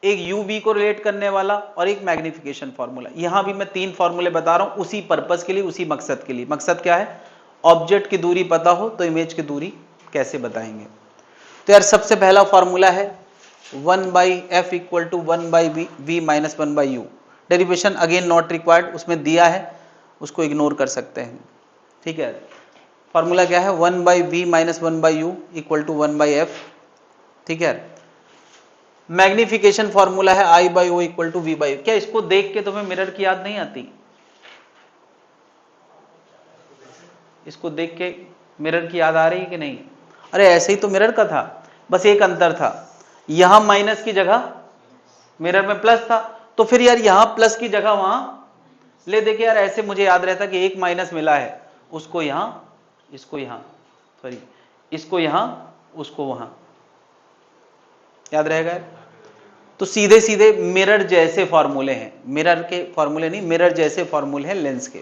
एक u v को रिलेट करने वाला, और एक मैग्निफिकेशन फॉर्मूला। यहां भी मैं 3 फॉर्मूले बता रहा हूं उसी पर्पस के लिए, उसी मकसद के लिए। मकसद क्या है? ऑब्जेक्ट की दूरी पता हो तो इमेज की दूरी कैसे बताएंगे। तो यार सबसे पहला फॉर्मूला है 1/f equal to 1/v minus 1/u। Derivation again not required, उसमें दिया है, उसको इग्नोर कर सकते हैं, ठीक है। फॉर्मूला क्या है? 1/v minus 1/u equal to 1/f, ठीक है। मैग्निफिकेशन फॉर्मूला है I/O इक्वल टू v/u। क्या इसको देख के तुम्हें मिरर की याद नहीं आती? इसको देख के मिरर की याद आ रही है कि नहीं? अरे ऐसे ही तो मिरर का था, बस एक अंतर था, यहां माइनस की जगह मिरर में प्लस था, तो फिर यार यहां प्लस की जगह वहां ले देखे। यार ऐसे मुझे याद रहता कि एक माइनस मिला है, उसको यहां, इसको यहां, सॉरी इसको यहां, उसको वहां, याद रहेगा। तो सीधे सीधे मिरर जैसे फॉर्मूले हैं, मिरर के फॉर्मूले नहीं, मिरर जैसे फॉर्मूले हैं लेंस के।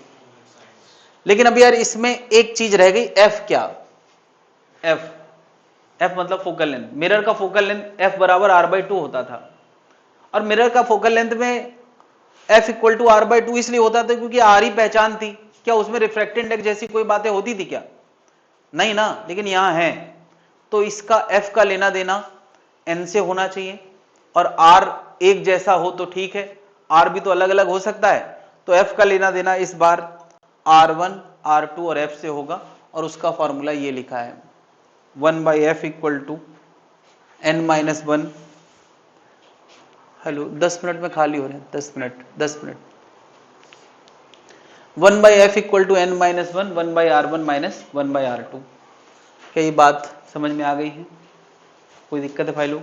लेकिन अब यार इसमें एक चीज रह गई, एफ क्या? एफ मतलब फोकल लेंथ। मिरर का फोकल लेंथ एफ बराबर r/2 होता था, और मिरर का फोकल लेंथ में एफ इक्वल टू r/2 इसलिए होता था क्योंकि आर ही पहचान थी। क्या उसमें रिफ्रैक्टिव इंडेक्स जैसी कोई बातें होती थी क्या? नहीं ना, लेकिन यहां है, तो इसका एफ का लेना देना एन से होना चाहिए, और आर एक जैसा हो तो ठीक है, आर भी तो अलग अलग हो सकता है। तो एफ का लेना देना इस बार R1 R2 और f से होगा, और उसका फॉर्मूला ये लिखा है 1/f equal to n-1। Hello, 10 minute में खाली हो रहे हैं, 10 minute. 1/f equal to n-1 1/r1 minus 1/r2। क्या ये बात समझ में आ गई है? कोई दिक्कत है भाई लोग?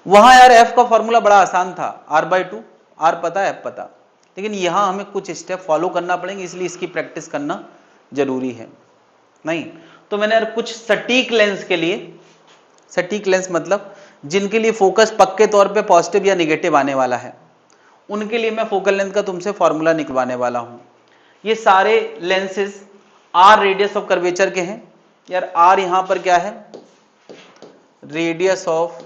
वहां यार f का फॉर्मूला बड़ा आसान था, r/2, r पता है, f पता, लेकिन यहां हमें कुछ स्टेप फॉलो करना पड़ेंगे, इसलिए इसकी प्रैक्टिस करना जरूरी है। नहीं तो मैंने यार कुछ सटीक लेंस के लिए, सटीक लेंस मतलब जिनके लिए फोकस पक्के तौर पे पॉजिटिव या नेगेटिव आने वाला है, उनके लिए मैं फोकल लेंथ का तुमसे फॉर्मूला निकलवाने वाला हूं। ये सारे lenses r radius of curvature के हैं। यार r यहां पर क्या है? रेडियस ऑफ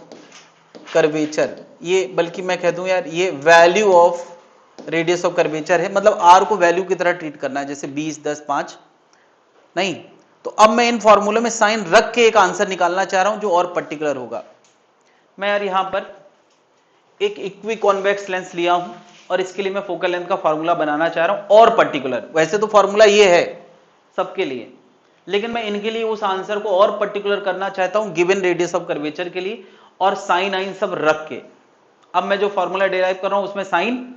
कर्वेचर, ये बल्कि मैं कह दूं यार ये value of radius of curvature है, मतलब r को वैल्यू की तरह ट्रीट करना है, जैसे 20, 10, 5 नहीं। तो अब मैं इन फॉर्मूले में साइन रख के एक आंसर निकालना चाह रहा हूं जो और पर्टिकुलर होगा। मैं यार यहां पर एक इक्वी कॉन्वेक्स लेंस लिया हूं, और इसके लिए मैं फोकल लेंथ का फॉर्मूला बनाना चाह रहा हूं और पर्टिकुलर। वैसे तो फॉर्मूला ये है सबके लिए, लेकिन मैं इनके लिए उस आंसर को और पर्टिकुलर करना चाहता हूं गिवन रेडियस ऑफ कर्वेचर के लिए, और साइन आइन सब रख के। अब मैं जो फॉर्मूला डिराइव कर रहा हूं उसमें साइन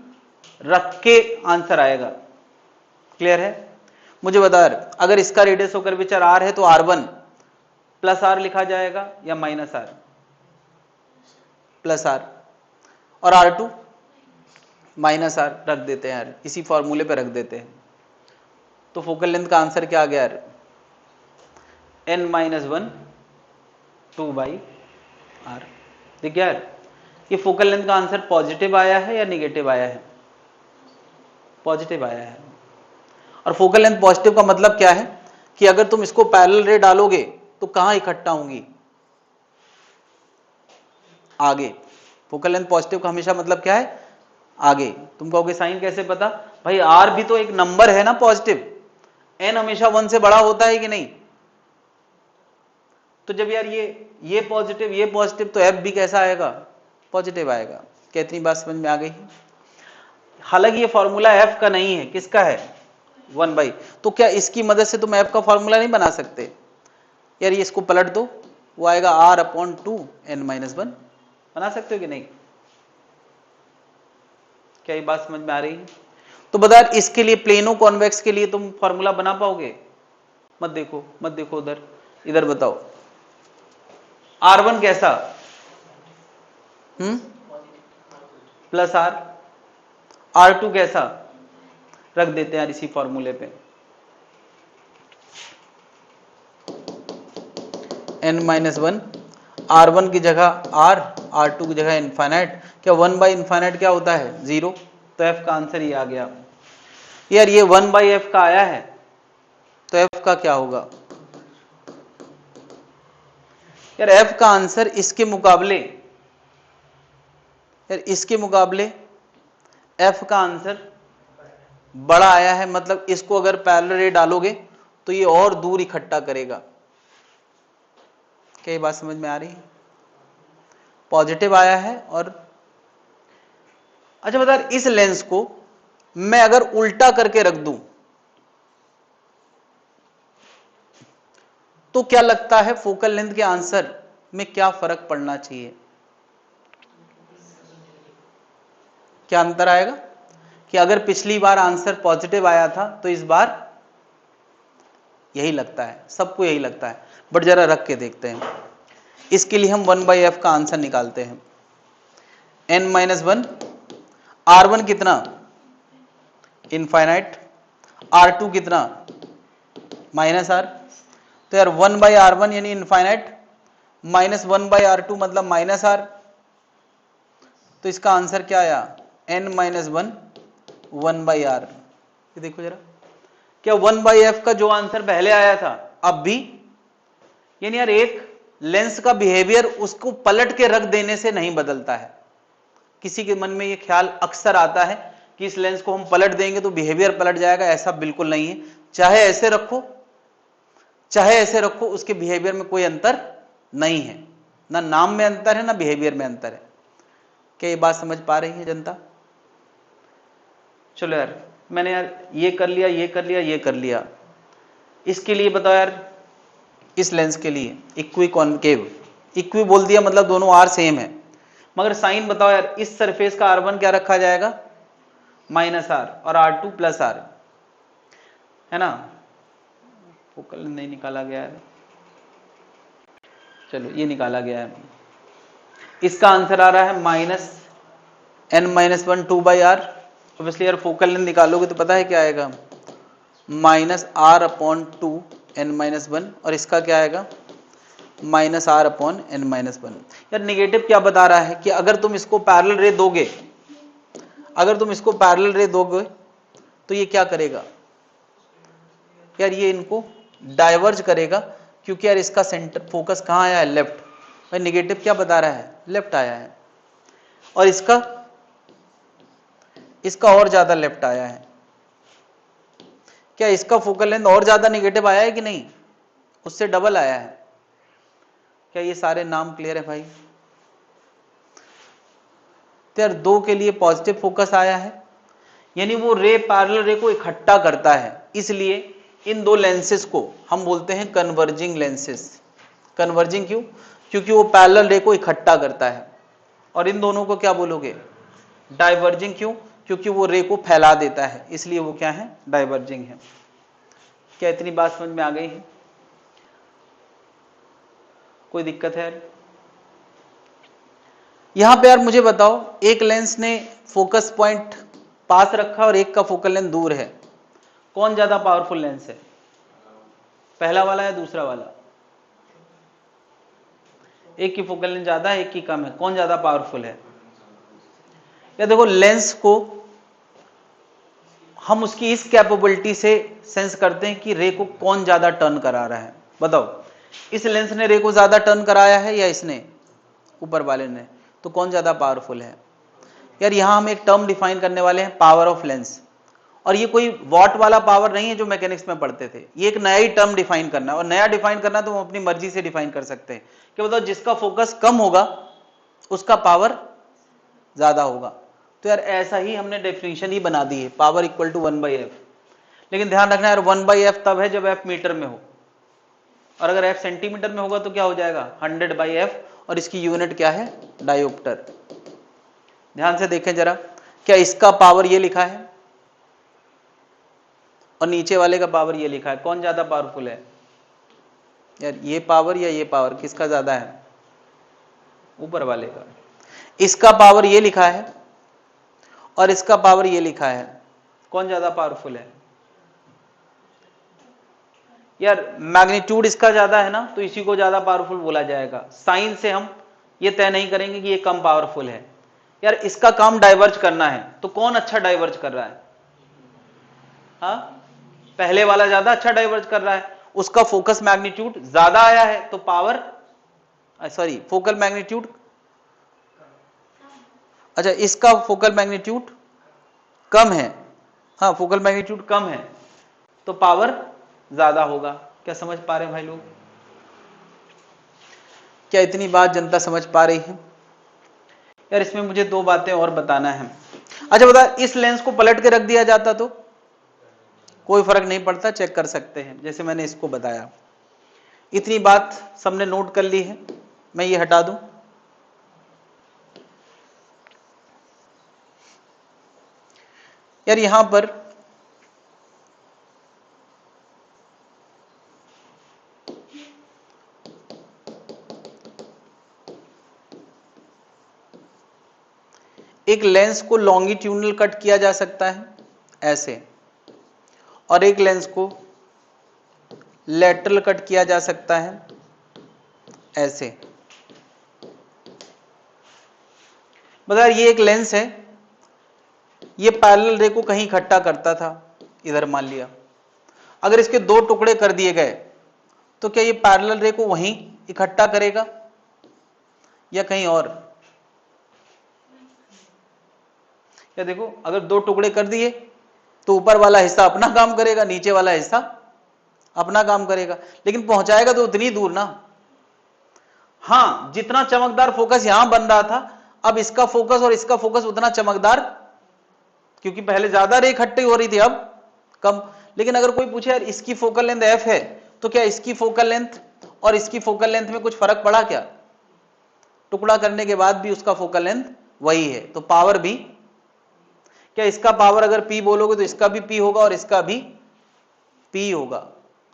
रख के आंसर आएगा। क्लियर है? मुझे बता, अगर इसका रेडियस ऑफ कर्वेचर r है तो r1 प्लस r लिखा जाएगा या माइनस r? प्लस r, और r2 माइनस r रख देते हैं यार, इसी फॉर्मूले पे रख देते हैं। तो फोकल लेंथ का आंसर क्या आ गया यार? n-1 2/r। देखिए यार ये फोकल लेंथ का आंसर पॉजिटिव आया है या निगेटिव आया है? पॉजिटिव आया है। और फोकल लेंथ पॉजिटिव का मतलब क्या है कि अगर तुम इसको पैरेलल रे डालोगे तो कहां इकट्ठा होंगी? आगे। फोकल लेंथ पॉजिटिव का हमेशा मतलब क्या है? आगे। तुम कहोगे साइन कैसे पता? भाई आर भी तो एक नंबर है ना पॉजिटिव, एन हमेशा 1 से बड़ा होता है कि नहीं? तो जब यार ये पॉजिटिव तो एफ भी कैसा आएगा? पॉजिटिव आएगा। क्या इतनी बात समझ में आ गई? हालांकि ये फॉर्मूला एफ का नहीं है, किसका है? 1/, तो क्या इसकी मदद से तुम एफ का फॉर्मूला नहीं बना सकते? यार ये इसको पलट दो, वो आएगा r/2n-1, बना सकते हो कि नहीं? क्या ये बात समझ में आ रही है? तो बता इसके लिए प्लेनो कॉन्वेक्स के लिए तुम फॉर्मूला बना पाओगे? मत देखो उधर, इधर बताओ। R1 कैसा? प्लस R, R2 कैसा? रख देते हैं यार इसी फॉर्मूले पे, n-1, R1 की जगह R, R2 की जगह इनफाइनाइट। क्या 1/∞ क्या होता है? 0। तो F का आंसर ये आ गया। यार ये 1/F का आया है, तो F का क्या होगा? यार F का आंसर इसके मुकाबले, यार इसके मुकाबले F का आंसर बड़ा आया है, मतलब इसको अगर पैरेलल रे डालोगे तो ये और दूर इकट्ठा करेगा। क्या ये बात समझ में आ रही है? पॉजिटिव आया है। और अच्छा बता, इस लेंस को मैं अगर उल्टा करके रख दूं तो क्या लगता है फोकल लेंथ के आंसर में क्या फर्क पड़ना चाहिए? क्या अंतर आएगा? कि अगर पिछली बार आंसर पॉजिटिव आया था तो इस बार यही लगता है, सबको यही लगता है, बट जरा रख के देखते हैं। इसके लिए हम 1/f का आंसर निकालते हैं। n-1, R1 कितना? इनफाइनाइट। R2 कितना? -R। तो यार 1/R1 यानी इनफाइनाइट, -1/R2 मतलब -R। तो इसका आंसर क्या आया? n-1 1/R। ये देखो जरा, क्या 1/f का जो आंसर पहले आया था अब भी, यानी यार एक लेंस का बिहेवियर उसको पलट के रख देने से नहीं बदलता है। किसी के मन में ये ख्याल अक्सर आता है कि इस लेंस को हम पलट देंगे तो बिहेवियर पलट जाएगा, ऐसा बिल्कुल नहीं है। चाहे ऐसे रखो चाहे ऐसे रखो, उसके बिहेवियर में कोई अंतर नहीं है, ना नाम में अंतर है ना बिहेवियर में अंतर है। क्या ये बात समझ पा रही है जनता? चलो यार, मैंने यार ये कर लिया, ये कर लिया, ये कर लिया। इसके लिए बताओ यार, इस लेंस के लिए इक्वी कॉन्केव, इक्वी बोल दिया मतलब दोनों आर सेम है, मगर साइन बताओ यार, इस सरफेस का R1 क्या रखा जाएगा? -R, और R2 +R, है ना? फोकल नहीं निकाला गया है, चलो ये निकाला गया है। इसका आंसर आ रहा है -n-1 2/R। ऑब्वियसली यार फोकल लेंथ निकालोगे तो पता है क्या आएगा? -R/2 n-1, और इसका क्या आएगा? -R/n-1। यार नेगेटिव क्या बता रहा है कि अगर तुम इसको पैरेलल रे दोगे, तो ये क्या करेगा? यार ये इनको डाइवर्ज करेगा, क्योंकि यार इसका सेंटर फोकस कहाँ आया है? लेफ्ट। भाई नेगेटिव क्या बता रहा है? लेफ्ट आया है, और इसका और ज्यादा लेफ्ट आया है। क्या इसका फोकल लेंथ और ज्यादा नेगेटिव आया है कि नहीं? उससे डबल आया है। क्या ये सारे नाम क्लियर है भाई? तो यार 2 के लिए पॉजिटिव फोकस आया है, यानी वो रे पैरेलल रे को इकट्ठा करता है, इसलिए इन दो लेंसेज को हम बोलते हैं कन्वर्जिंग लेंसेज। कन्वर्जिंग क्यों? क्योंकि वो पैरेलल रे को इकट्ठा करता है। और इन दोनों को क्या बोलोगे? डाइवर्जिंग क्यों? क्योंकि वो रे को फैला देता है, इसलिए वो क्या है? डाइवर्जिंग है। क्या इतनी बात समझ में आ गई है? कोई दिक्कत है? यहां पे यार मुझे बताओ, एक लेंस ने फोकस पॉइंट पास रखा और एक का फोकल लेंथ दूर है, कौन ज्यादा पावरफुल लेंस है? पहला वाला या दूसरा वाला? एक की फोकल लेंथ ज्यादा है, एक की कम है, कौन ज्यादा पावरफुल है? या देखो, लेंस को हम उसकी इस कैपेबिलिटी से सेंस करते हैं कि रे को कौन ज्यादा टर्न करा रहा है। बताओ, इस लेंस ने रे को ज्यादा टर्न कराया है या इसने, ऊपर वाले ने? तो कौन ज्यादा पावरफुल है? यार यहां हम एक टर्म डिफाइन करने वाले हैं, पावर ऑफ लेंस, और ये कोई वॉट वाला पावर नहीं है जो मैकेनिक्स में पढ़ते थे, ये एक नया ही टर्म डिफाइन करना है, और नया डिफाइन करना तो हम अपनी मर्जी से डिफाइन कर सकते हैं कि बताओ जिसका फोकस कम होगा उसका पावर ज्यादा होगा। तो यार ऐसा ही हमने डेफिनेशन ही बना दी है, पावर इक्वल टू 1/f। लेकिन ध्यान रखना यार 1/f तब है जब f मीटर में हो, और अगर f सेंटीमीटर में होगा तो क्या हो जाएगा 100/f, और इसकी यूनिट क्या है डायोप्टर। ध्यान से देखें जरा, क्या इसका पावर ये लिखा है और नीचे वाले का पावर ये लिखा है, कौन ज्यादा पावरफुल है यार, ये पावर या ये पावर, किसका ज्यादा है, ऊपर वाले का। इसका पावर ये लिखा है और इसका पावर ये लिखा है, कौन ज्यादा पावरफुल है यार, मैग्नीट्यूड इसका ज्यादा है ना, तो इसी को ज्यादा पावरफुल बोला जाएगा। साइन से हम ये तय नहीं करेंगे कि ये कम पावरफुल है। यार इसका काम डाइवर्ज करना है, तो कौन अच्छा डाइवर्ज कर रहा है, हाँ पहले वाला ज्यादा अच्छा डाइवर्ज कर रहा है, उसका फोकस मैग्नीट्यूड ज्यादा आया है तो पावर, सॉरी फोकल मैग्नीट्यूड, अच्छा इसका फोकल मैग्नीट्यूड कम है, हाँ फोकल मैग्नीट्यूड कम है तो पावर ज्यादा होगा। क्या समझ पा रहे हैं भाई लोग, क्या इतनी बात जनता समझ पा रही है यार। इसमें मुझे दो बातें और बताना है। अच्छा बता, इस लेंस को पलट के रख दिया जाता तो कोई फर्क नहीं पड़ता, चेक कर सकते हैं जैसे मैंने इसको बताया। इतनी बात सबने नोट कर ली है, मैं ये हटा दूं। यार यहां पर एक लेंस को लॉन्गिट्यूडनल कट किया जा सकता है ऐसे, और एक लेंस को लैटरल कट किया जा सकता है ऐसे। मतलब ये एक लेंस है, ये पैरेलल रे को कहीं इकट्ठा करता था, इधर मान लिया, अगर इसके दो टुकड़े कर दिए गए तो क्या ये पैरेलल रे को वहीं इकट्ठा करेगा या कहीं और। या देखो, अगर दो टुकड़े कर दिए तो ऊपर वाला हिस्सा अपना काम करेगा, नीचे वाला हिस्सा अपना काम करेगा, लेकिन पहुंचाएगा तो उतनी दूर ना। हां, जितना चमकदार फोकस यहां बन रहा था, अब इसका फोकस और इसका फोकस उतना चमकदार, क्योंकि पहले ज्यादा रे इकट्ठी हो रही थी अब कम। लेकिन अगर कोई पूछे यार इसकी फोकल लेंथ f है, तो क्या इसकी फोकल लेंथ और इसकी फोकल लेंथ में कुछ फर्क पड़ा क्या, टुकड़ा करने के बाद भी उसका फोकल लेंथ वही है, तो पावर भी, क्या इसका पावर अगर P बोलोगे तो इसका भी P होगा और इसका भी P होगा,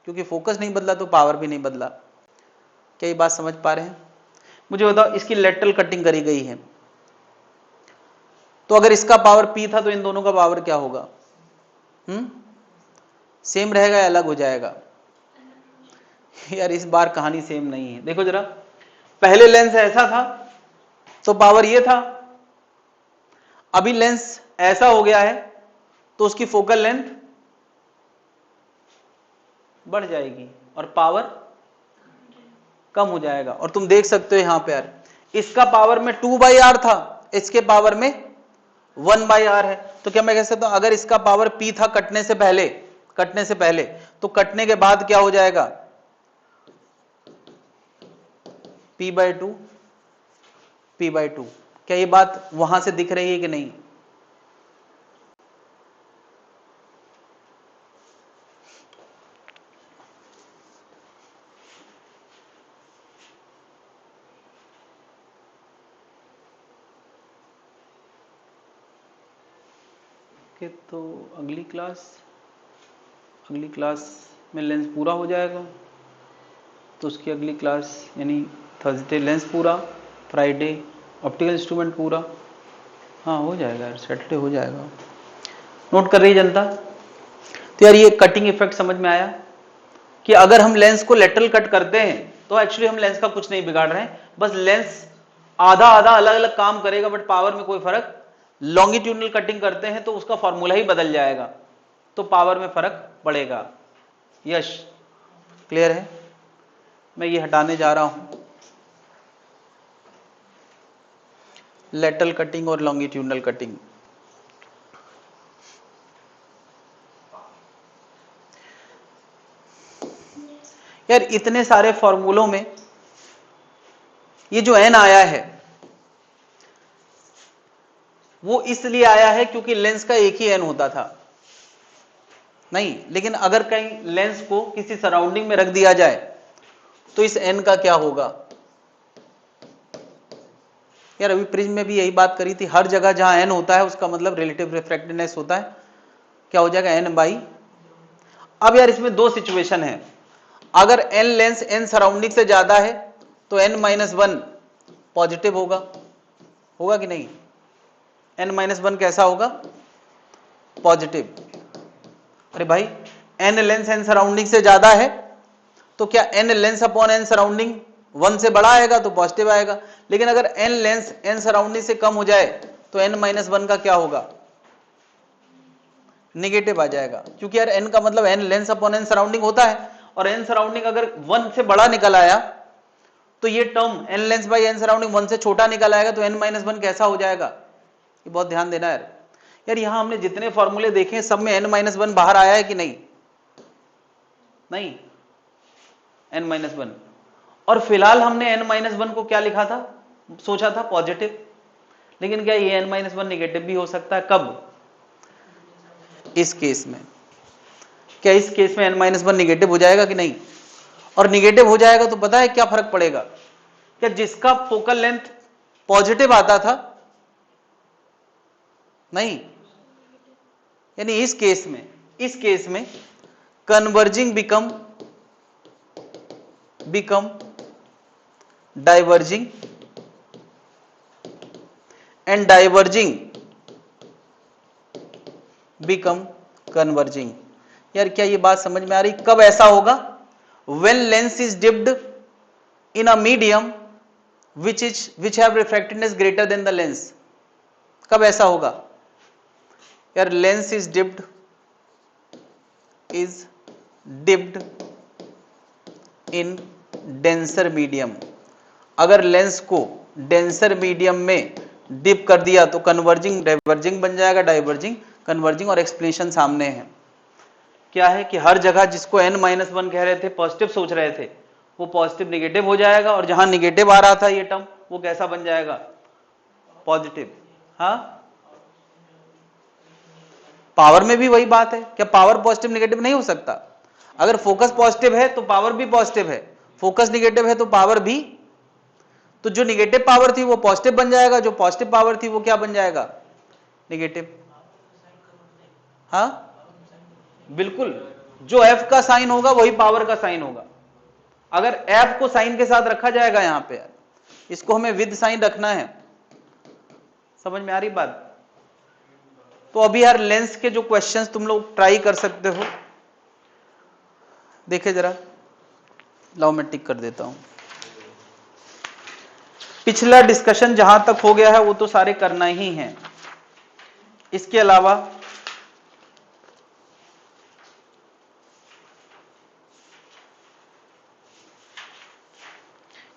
क्योंकि फोकस नहीं बदला तो पावर भी नहीं बदला। क्या ये बात समझ पा रहे हैं। मुझे बताओ, इसकी लेटरल कटिंग करी गई है, तो अगर इसका पावर P था तो इन दोनों का पावर क्या होगा, सेम रहेगा या अलग हो जाएगा। यार इस बार कहानी सेम नहीं है, देखो जरा, पहले लेंस ऐसा था तो पावर ये था, अभी लेंस ऐसा हो गया है तो उसकी फोकल लेंथ बढ़ जाएगी और पावर कम हो जाएगा। और तुम देख सकते हो यहां पे यार, इसका पावर में 2/r था, इसके पावर में 1/r है, तो क्या मैं कह सकता हूं अगर इसका पावर P था कटने से पहले, तो कटने के बाद क्या हो जाएगा P/2 P/2। क्या ये बात वहां से दिख रही है कि नहीं। तो अगली क्लास में लेंस पूरा हो जाएगा, तो उसकी अगली क्लास यानी थर्सडे लेंस पूरा, फ्राइडे ऑप्टिकल इंस्ट्रूमेंट पूरा, हाँ हो जाएगा यार, सैटरडे हो जाएगा। नोट कर रही है जनता। तो यार ये कटिंग इफेक्ट समझ में आया कि अगर हम लेंस को लेटरल कट करते हैं तो एक्चुअली हम लेंस का कुछ नहीं बिगाड़ रहे हैं, बस लेंस आधा आधा अलग अलग काम करेगा बट पावर में कोई फर्क। लॉन्गिट्यूडनल कटिंग करते हैं तो उसका फॉर्मूला ही बदल जाएगा, तो पावर में फर्क पड़ेगा। यश क्लियर है। मैं ये हटाने जा रहा हूं, लेटरल कटिंग और लॉन्गिट्यूडनल कटिंग। यार इतने सारे फॉर्मूलों में ये जो n आया है वो इसलिए आया है क्योंकि लेंस का एक ही n होता था नहीं, लेकिन अगर कहीं लेंस को किसी सराउंडिंग में रख दिया जाए तो इस n का क्या होगा। यार अभी प्रिज्म में भी यही बात करी थी, हर जगह जहां n होता है उसका मतलब रिलेटिव रिफ्रैक्टिवनेस होता है, क्या हो जाएगा n बाई। अब यार इसमें दो सिचुएशन है, अगर n लेंस n सराउंडिंग से ज्यादा है तो n माइनस वन पॉजिटिव होगा, होगा कि नहीं, n माइनस वन कैसा होगा, पॉजिटिव। अरे भाई n लेंस n सराउंडिंग से ज्यादा है तो क्या n lens upon n surrounding 1 से बड़ा आएगा तो पॉजिटिव आएगा, लेकिन अगर n लेंस n सराउंडिंग से कम हो जाए तो n माइनस वन का क्या होगा, नेगेटिव आ जाएगा, क्योंकि यार n का मतलब n lens upon n surrounding होता है और n सराउंडिंग अगर 1 से बड़ा निकल आया तो ये term n lens by n surrounding 1 से छोटा निकल आएगा तो n माइनस वन कैसा हो जाएगा, ये बहुत ध्यान देना यार। यार यहां हमने जितने फॉर्मूले देखे सब में n माइनस वन बाहर आया है कि नहीं, नहीं n माइनस वन, और फिलहाल हमने n माइनस वन को क्या लिखा था, सोचा था पॉजिटिव, लेकिन क्या ये n माइनस वन निगेटिव भी हो सकता है, कब, इस केस में। क्या इस केस में n माइनस वन निगेटिव हो जाएगा कि नहीं, और निगेटिव हो जाएगा तो पता है क्या फर्क पड़ेगा, क्या जिसका फोकल लेंथ पॉजिटिव आता था, नहीं, यानी इस केस में converging become diverging and diverging become converging. यार क्या ये बात समझ में आ रही, कब ऐसा होगा, when lens is dipped in a medium which have refractiveness greater than the lens, कब ऐसा होगा, यार lens is dipped in denser medium, अगर लेंस को डेंसर मीडियम में डिप कर दिया तो कन्वर्जिंग डाइवर्जिंग बन जाएगा, डाइवर्जिंग कन्वर्जिंग, और एक्सप्लेनेशन सामने है, क्या है कि हर जगह जिसको n माइनस वन कह रहे थे पॉजिटिव सोच रहे थे वो पॉजिटिव निगेटिव हो जाएगा, और जहां निगेटिव आ रहा था ये टर्म वो कैसा बन जाएगा, पॉजिटिव। हाँ पावर में भी वही बात है, क्या पावर पॉजिटिव निगेटिव नहीं हो सकता, अगर फोकस पॉजिटिव है तो पावर भी पॉजिटिव है, फोकस निगेटिव है तो पावर भी, तो जो निगेटिव पावर थी वो पॉजिटिव बन जाएगा, जो पॉजिटिव पावर थी वो क्या बन जाएगा, निगेटिव। हाँ बिल्कुल, जो f का साइन होगा वही पावर का साइन होगा, अगर f को साइन के साथ रखा जाएगा यहां पे, इसको हमें विद साइन रखना है, समझ में आ रही बात। तो अभी यार लेंस के जो क्वेश्चंस तुम लोग ट्राई कर सकते हो, देखे जरा, लाओ मैं टिक कर देता हूं, पिछला डिस्कशन जहां तक हो गया है वो तो सारे करना ही है, इसके अलावा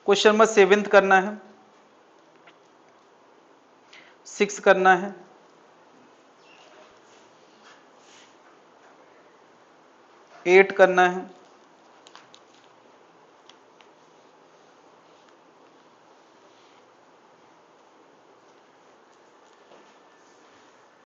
क्वेश्चन नंबर 7 करना है, 6 करना है, 8 करना है,